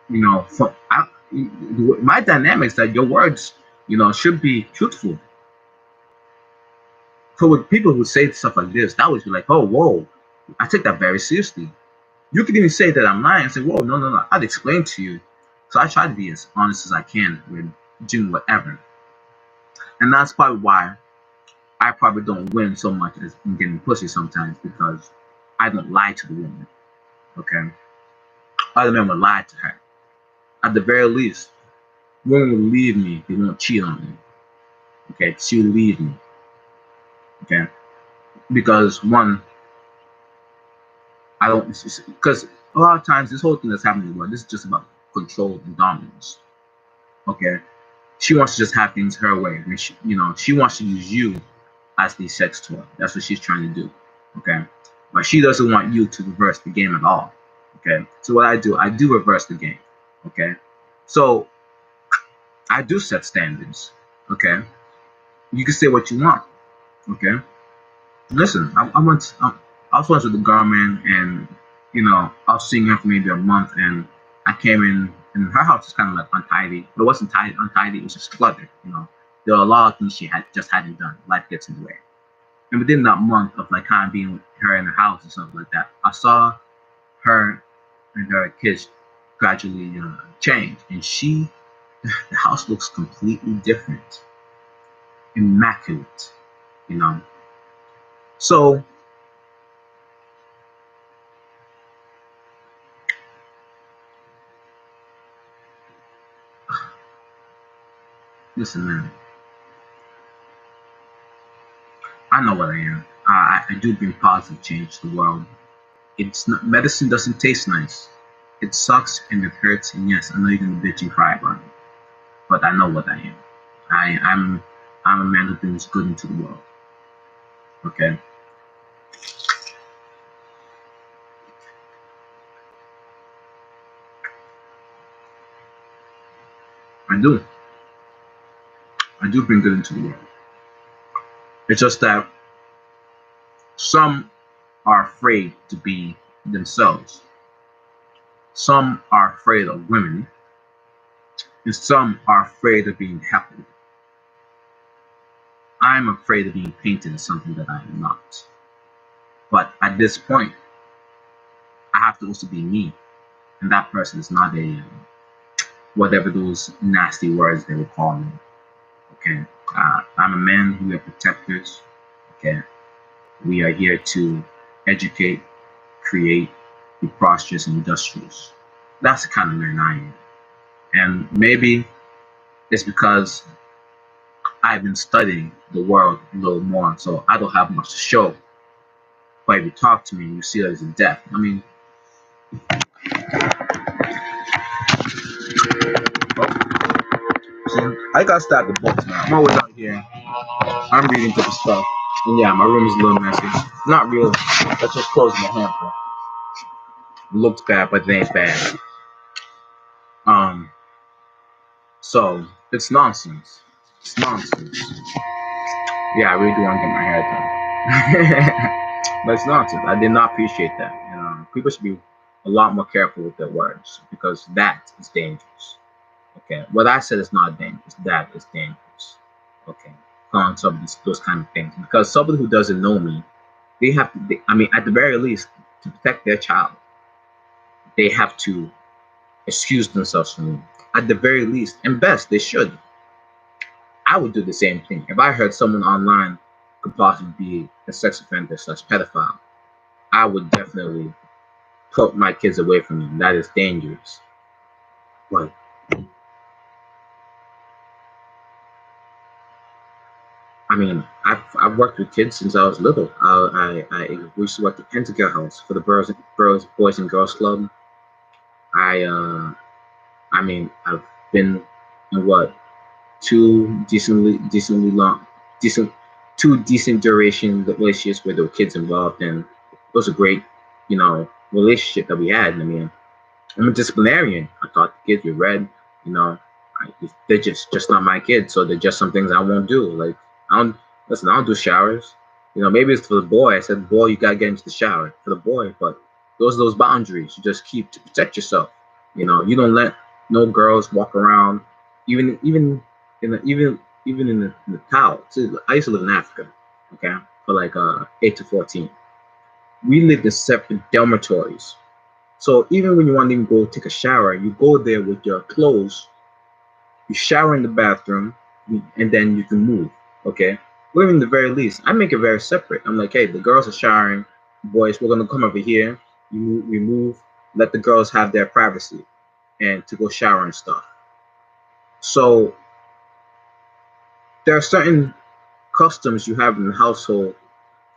Speaker 1: my dynamics that your words, should be truthful. So with people who say stuff like this, that would be like, oh, whoa, I take that very seriously. You could even say that I'm lying and say, whoa, no, no, no, I'd explain to you. So I try to be as honest as I can with doing whatever. And that's probably why I probably don't win so much as in getting pussy sometimes because I don't lie to the woman. Okay? Other men would lie to her. At the very least, women will leave me, they won't cheat on me. Okay? She will leave me. Okay? Because one, I don't, because a lot of times this whole thing that's happening in the world, this is just about control and dominance. Okay? She wants to just have things her way. And she wants to use you as the sex toy. That's what she's trying to do. Okay? But she doesn't want you to reverse the game at all. Okay? So what I do reverse the game. Okay? So I do set standards. Okay? You can say what you want. Okay? Listen, I was once with a girl, man, and I was seeing her for maybe a month, and I came in, and her house was kind of like untidy, but it wasn't untidy. It was just cluttered. There were a lot of things she had just hadn't done. Life gets in the way, and within that month of like kind of being with her in the house and stuff like that, I saw her and her kids gradually change, and the house looks completely different, immaculate. You know, so listen, man. I know what I am. I do bring positive change to the world. It's not, medicine doesn't taste nice. It sucks and it hurts. And yes, I know you're gonna bitch and cry about it, but I know what I am. I'm a man who brings good into the world. Okay, I do. I do bring good into the world. It's just that some are afraid to be themselves. Some are afraid of women, and some are afraid of being happy. I'm afraid of being painted as something that I am not. But at this point, I have to also be me, and that person is not a whatever those nasty words they will call me. Okay, I'm a man. We are protectors. Okay, we are here to educate, create, be prosperous and industrious. That's the kind of man I am, and maybe it's because I've been studying the world a little more, so I don't have much to show. But if you talk to me, you see that it's in depth. I mean, oh, see, I got stack of books now. I'm always out here. I'm reading different stuff. And yeah, my room is a little messy. Not real. That's just closing my hand. It looks bad, but it ain't bad. Um, so it's nonsense. It's nonsense. Yeah, I really do want to get my hair done. But it's nonsense. I did not appreciate that. People should be a lot more careful with their words because that is dangerous. Okay, what I said is not dangerous. That is dangerous. Okay, calling somebody those kind of things because somebody who doesn't know me, they have to. I mean, at the very least, to protect their child, they have to excuse themselves from me. At the very least, and best, they should. I would do the same thing if I heard someone online could possibly be a sex offender slash pedophile. I would definitely put my kids away from them. That is dangerous. Like, I mean, I've worked with kids since I was little. I used to work at Pentagon House for the Boys and Girls Club. I I mean, I've been in what two decent two decent duration relationships where there were kids involved, and it was a great, relationship that we had. I mean, I'm a disciplinarian. I taught the kids we read, you know, they're just not my kids, so they're just some things I won't do. Like I don't listen. I don't do showers. Maybe it's for the boy. I said, boy, you gotta get into the shower for the boy, but those boundaries you just keep to protect yourself. You don't let no girls walk around, even in the even in the towel. See, I used to live in Africa, okay, for like 8 to 14. We lived in separate dormitories, so even when you want to even go take a shower, you go there with your clothes, you shower in the bathroom, and then you can move. Okay? Or even the very least, I make it very separate. I'm like, hey, the girls are showering, boys, we're gonna come over here. We move, let the girls have their privacy and to go shower and stuff. So there are certain customs you have in the household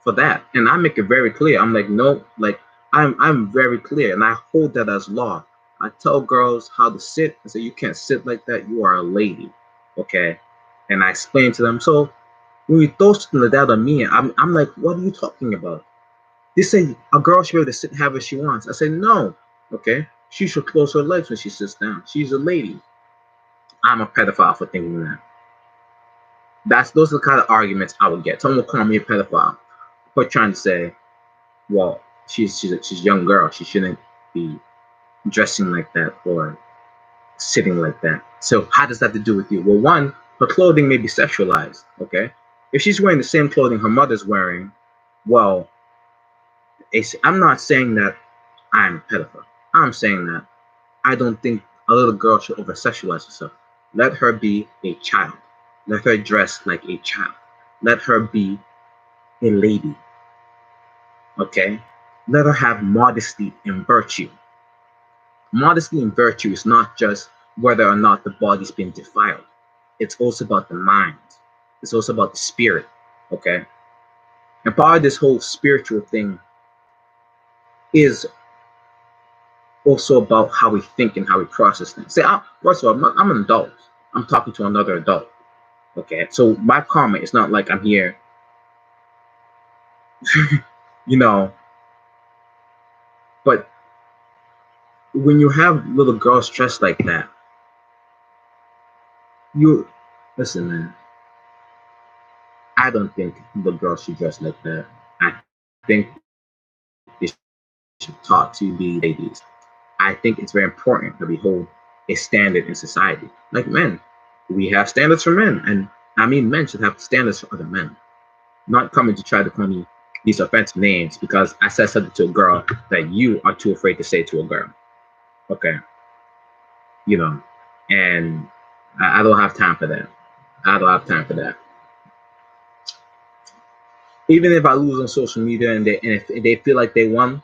Speaker 1: for that. And I make it very clear. I'm like, no, like I'm very clear and I hold that as law. I tell girls how to sit. I say you can't sit like that. You are a lady. Okay. And I explain to them. So when you throw something like that on me, I'm like, what are you talking about? They say a girl should be able to sit have what she wants. I say no. Okay. She should close her legs when she sits down. She's a lady. I'm a pedophile for thinking that. Those are the kind of arguments I would get. Someone will call me a pedophile for trying to say, well, she's a young girl. She shouldn't be dressing like that or sitting like that. So how does that have to do with you? Well, one, her clothing may be sexualized. Okay, if she's wearing the same clothing her mother's wearing, well, I'm not saying that I'm a pedophile. I'm saying that I don't think a little girl should over sexualize herself. Let her be a child. Let her dress like a child. Let her be a lady. Okay, let her have modesty and virtue. Modesty and virtue is not just whether or not the body's been defiled. It's also about the mind. It's also about the spirit. Okay? And part of this whole spiritual thing is also about how we think and how we process things. First of all, I'm an adult. I'm talking to another adult. Okay? So my comment is not like I'm here, you know, but when you have little girls dressed like that, you listen, man. I don't think little girls should dress like that. I think they should taught to be ladies. I think it's very important that we hold a standard in society. Like men, we have standards for men, and I mean men should have standards for other men. Not coming to try to call me these offensive names because I said something to a girl that you are too afraid to say to a girl. Okay, you know, and I don't have time for that. I don't have time for that. Even if I lose on social media and if they feel like they won,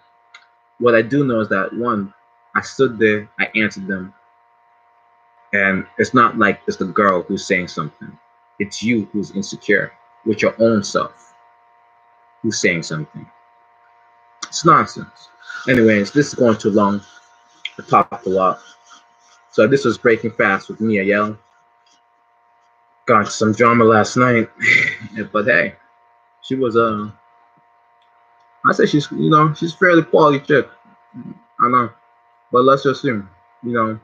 Speaker 1: what I do know is that one, I stood there, I answered them, and it's not like it's the girl who's saying something. It's you who's insecure with your own self who's saying something. It's nonsense. Anyways, this is going too long. I talked a lot. So this was Breaking Fast with Miael. Got some drama last night, but hey, she was I say she's fairly quality chick. I know, but let's just see, you know,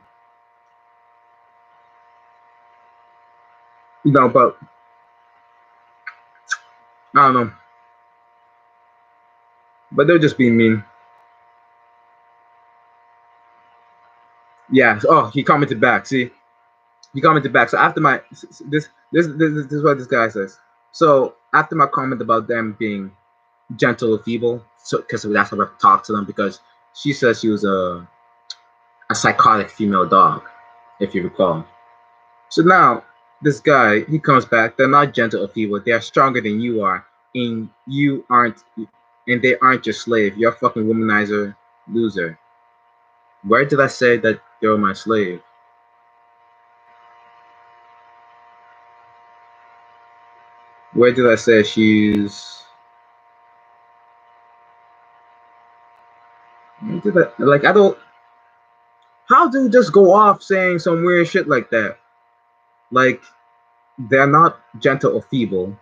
Speaker 1: but I don't know, but they're just being mean. Yeah. Oh, he commented back. See, he commented back. So after my this is what this guy says. So after my comment about them being gentle or feeble, so because that's how I talk to them, because she says she was a psychotic female dog, if you recall. So now this guy, he comes back. They're not gentle or feeble. They are stronger than you are, and you aren't, and they aren't your slave. You're a fucking womanizer, loser. Where did I say that they're my slave? Where did I say she's? Where did I, like I don't. How do you just go off saying some weird shit like that? Like they're not gentle or feeble.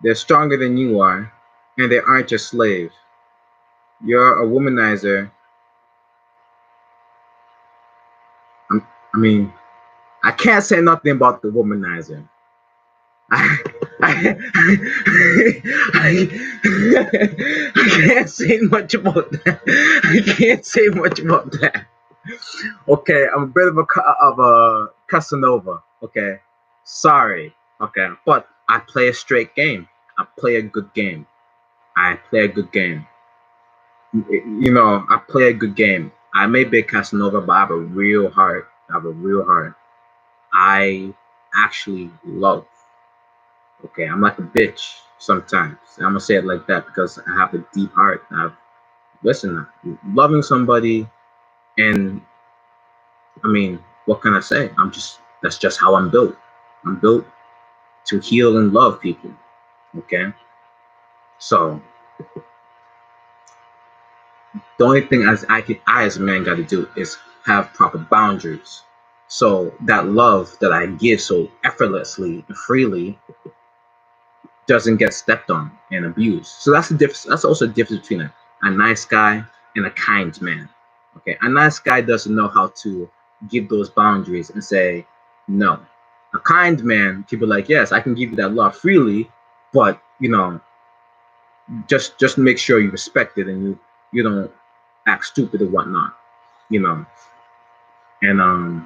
Speaker 1: They're stronger than you are, and they aren't your slave. You're a womanizer. I mean, I can't say nothing about the womanizer. I, I, I can't say much about that. I can't say much about that. Okay, I'm a bit of a Casanova. Okay, sorry. Okay, but I play a straight game. I play a good game. I play a good game. I play a good game. I may be a Casanova, but I have a real heart. I have a real heart. I actually love. Okay, I'm like a bitch sometimes. I'm gonna say it like that because I have a deep heart. Listen, loving somebody, and I mean, what can I say? That's just how I'm built. I'm built to heal and love people. Okay, so the only thing I as a man got to do is have proper boundaries, so that love that I give so effortlessly and freely doesn't get stepped on and abused. So that's the difference. That's also the difference between a nice guy and a kind man. Okay, a nice guy doesn't know how to give those boundaries and say no. A kind man can be like, yes, I can give you that love freely, but just make sure you respect it and you don't act stupid or whatnot. You know, and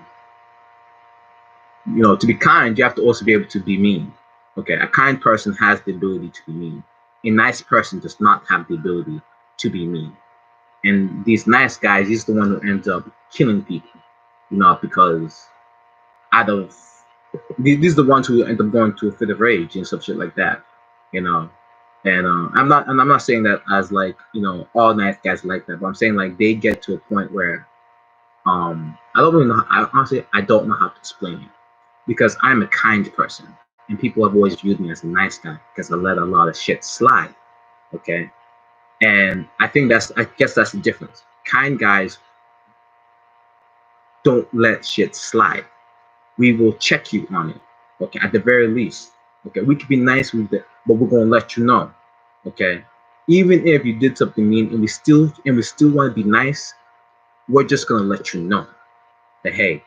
Speaker 1: to be kind, you have to also be able to be mean. Okay, a kind person has the ability to be mean. A nice person does not have the ability to be mean. And these nice guys, he's the one who ends up killing people, because out of these are the ones who end up going to a fit of rage and stuff shit like that, you know. And I'm not saying that as like all nice guys like that, but I'm saying like they get to a point where I don't really know. Honestly I don't know how to explain it because I'm a kind person and people have always viewed me as a nice guy because I let a lot of shit slide. Okay, and I guess that's the difference. Kind guys don't let shit slide. We will check you on it. Okay, at the very least. Okay, we could be nice with it, but we're gonna let you know. Okay, even if you did something mean and we still want to be nice, we're just gonna let you know that hey,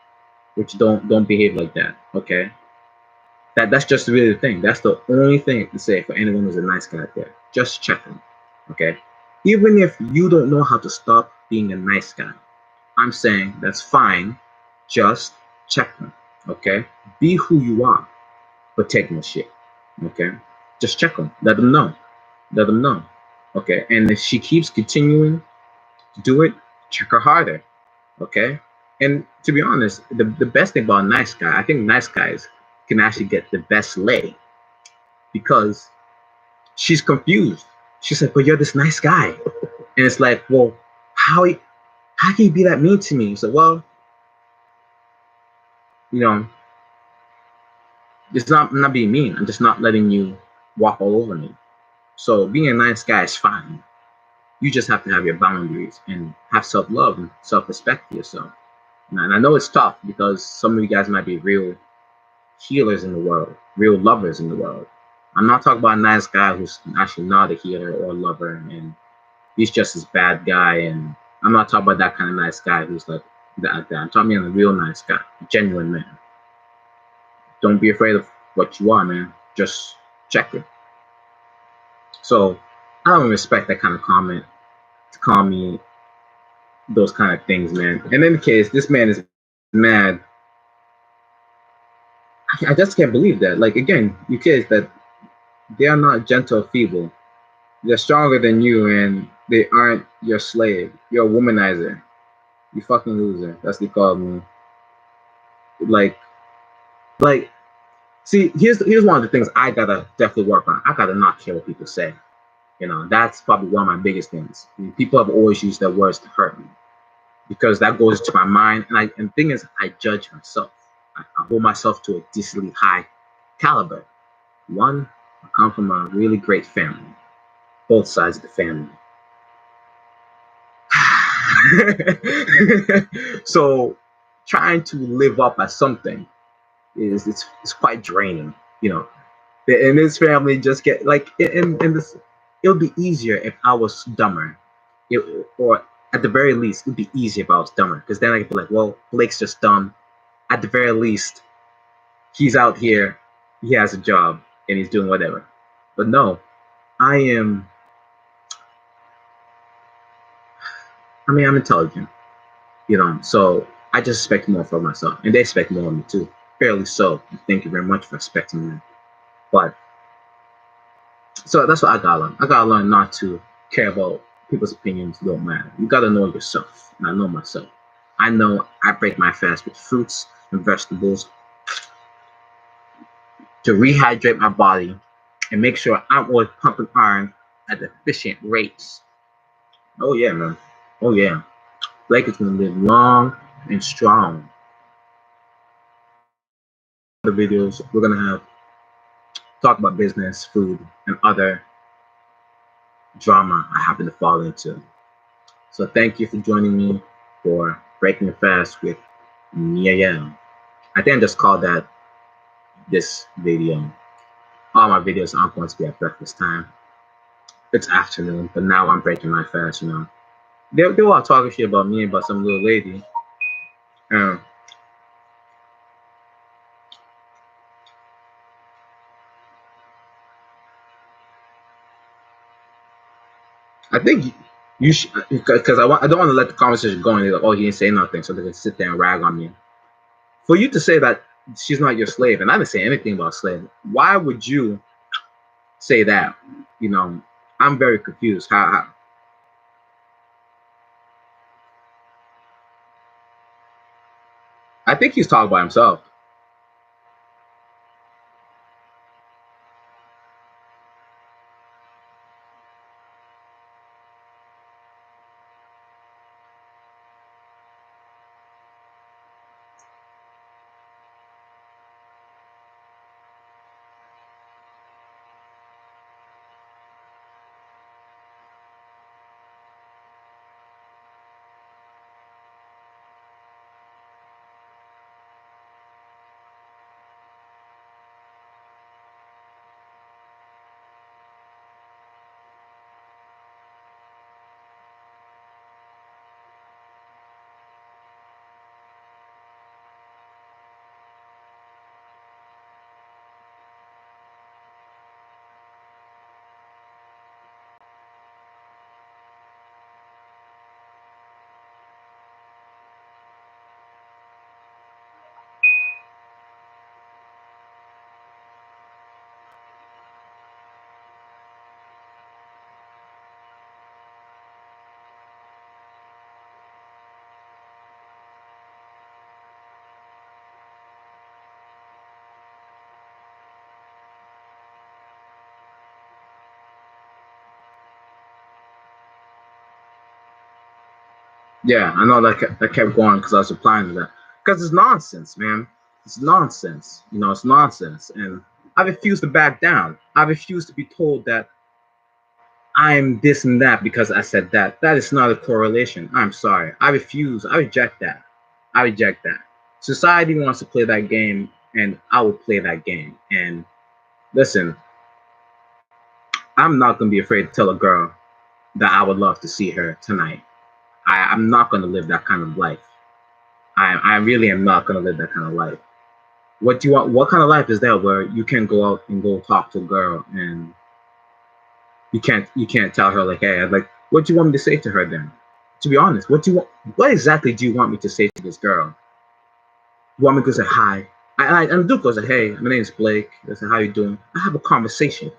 Speaker 1: which don't behave like that. Okay, that's just really the thing. That's the only thing to say for anyone who's a nice guy out there. Just check them. Okay, even if you don't know how to stop being a nice guy, I'm saying that's fine. Just check them. Okay, be who you are, but take no shit. Okay, just check them. Let them know. Let them know. Okay, and if she keeps continuing to do it, check her harder. Okay, and to be honest, the best thing about a nice guy, I think nice guys can actually get the best lay because she's confused. She's like, "But you're this nice guy," and it's like, "Well, how how can you be that mean to me?" So, well, you know, It's not, I'm not being mean. I'm just not letting you walk all over me. So being a nice guy is fine. You just have to have your boundaries and have self love and self respect for yourself. And I know it's tough because some of you guys might be real healers in the world, real lovers in the world. I'm not talking about a nice guy who's actually not a healer or a lover and he's just this bad guy. And I'm not talking about that kind of nice guy who's like that. I'm talking about a real nice guy, a genuine man. Don't be afraid of what you are, man. Just check it. So I don't respect that kind of comment to call me those kind of things, man. And in the case, this man is mad. I just can't believe that. Like again, you kids that they are not gentle or feeble. They're stronger than you and they aren't your slave. You're a womanizer. You fucking loser. That's what they called me. Like like see, here's one of the things I gotta definitely work on. I gotta not care what people say. You know, that's probably one of my biggest things. I mean, people have always used their words to hurt me because that goes to my mind. And the thing is, I judge myself. I hold myself to a decently high caliber. One, I come from a really great family, both sides of the family. So trying to live up as something is it's quite draining. You know, in this family, just get like in this. It would be easier if I was dumber, or at the very least, it would be easier if I was dumber. Because then I could be like, well, Blake's just dumb. At the very least, he's out here, he has a job, and he's doing whatever. But no, I am. I mean, I'm intelligent, you know. So I just expect more from myself, and they expect more of me too. Fairly so. Thank you very much for expecting me. But so that's what I gotta learn. I gotta learn not to care about people's opinions. Don't matter. You gotta know yourself, and I know myself. I know I break my fast with fruits and vegetables to rehydrate my body and make sure I'm always pumping iron at efficient rates. Oh yeah, man. Oh yeah. Blake is gonna live long and strong. The videos we're gonna have talk about business, food, and other drama I happen to fall into. So thank you for joining me for breaking the fast with Miael. I think I just called that this video. All my videos aren't going to be at breakfast time. It's afternoon, but now I'm breaking my fast, you know. They were all talking shit about me, about some little lady. Um, I think you should, because I don't want to let the conversation go and they're like, oh, he didn't say nothing, so they can sit there and rag on me. For you to say that she's not your slave, and I didn't say anything about slave, why would you say that? You know, I'm very confused. I think he's talking by himself. Yeah, I know that kept going because I was replying to that. Because it's nonsense, man. It's nonsense. It's nonsense. And I refuse to back down. I refuse to be told that I'm this and that because I said that. That is not a correlation. I'm sorry. I refuse. I reject that. I reject that. Society wants to play that game, and I will play that game. And listen, I'm not going to be afraid to tell a girl that I would love to see her tonight. I'm not going to live that kind of life. I really am not going to live that kind of life. What do you want? What kind of life is that where you can go out and go talk to a girl and you can't tell her like, hey, like, what do you want me to say to her then? To be honest, what exactly do you want me to say to this girl? You want me to say hi? And Duke goes, hey, my name is Blake. I said, how you doing? I have a conversation.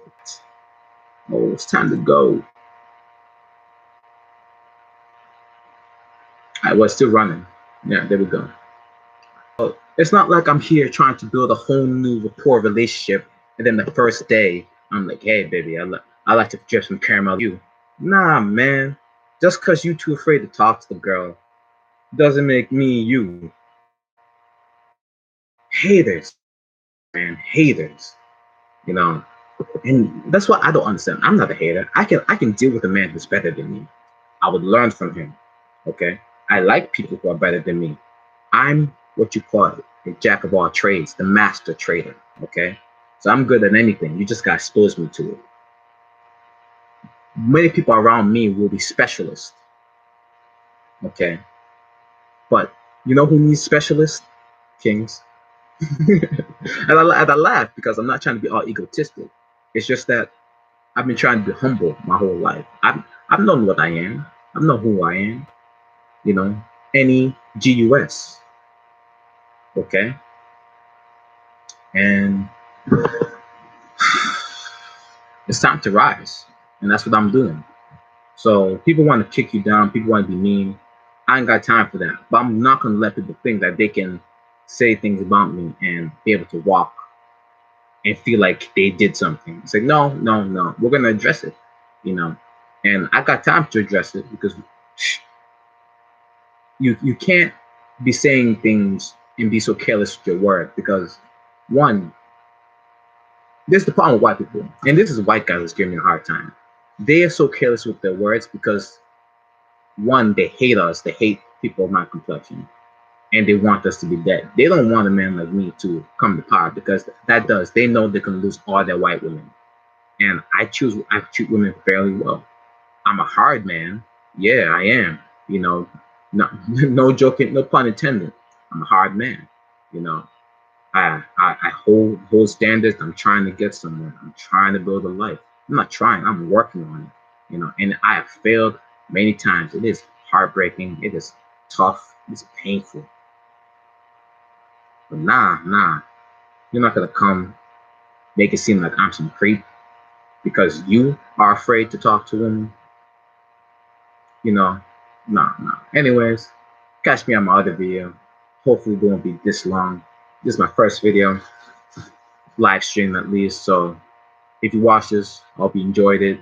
Speaker 1: Oh, it's time to go. I was still running. Yeah, there we go. Oh, it's not like I'm here trying to build a whole new rapport relationship, and then the first day I'm like, hey, baby, I like to drip some caramel. You, nah, man. Just cause you too afraid to talk to the girl doesn't make me you. Haters, man, haters. You know, and that's what I don't understand. I'm not a hater. I can deal with a man who's better than me. I would learn from him. Okay, I like people who are better than me. I'm what you call it, a jack of all trades, the master trader. Okay, so I'm good at anything. You just gotta expose me to it. Many people around me will be specialists. Okay, but you know who needs specialists? Kings. And I laugh because I'm not trying to be all egotistic. It's just that I've been trying to be humble my whole life. I've known what I am. I've known who I am. You know, NEGUS. Okay, and it's time to rise, and that's what I'm doing. So people want to kick you down. People want to be mean. I ain't got time for that. But I'm not gonna let people think that they can say things about me and be able to walk and feel like they did something. It's like, no, no, no. We're gonna address it, you know. And I got time to address it because you can't be saying things and be so careless with your word because one, this is the problem with white people, and this is white guys that's giving me a hard time. They are so careless with their words because one, they hate us, they hate people of my complexion, and they want us to be dead. They don't want a man like me to come to power because that does. They know they can lose all their white women. And I treat women fairly well. I'm a hard man. Yeah, I am. You know, no, no joking, no pun intended. I'm a hard man. You know, I hold standards. I'm trying to get somewhere. I'm trying to build a life. I'm not trying. I'm working on it. You know, and I have failed many times. It is heartbreaking. It is tough. It's painful. But nah, you're not gonna come make it seem like I'm some creep because you are afraid to talk to women. You know, no. Anyways, catch me on my other video. Hopefully it won't be this long. This is my first video, live stream at least. So if you watch this, I hope you enjoyed it.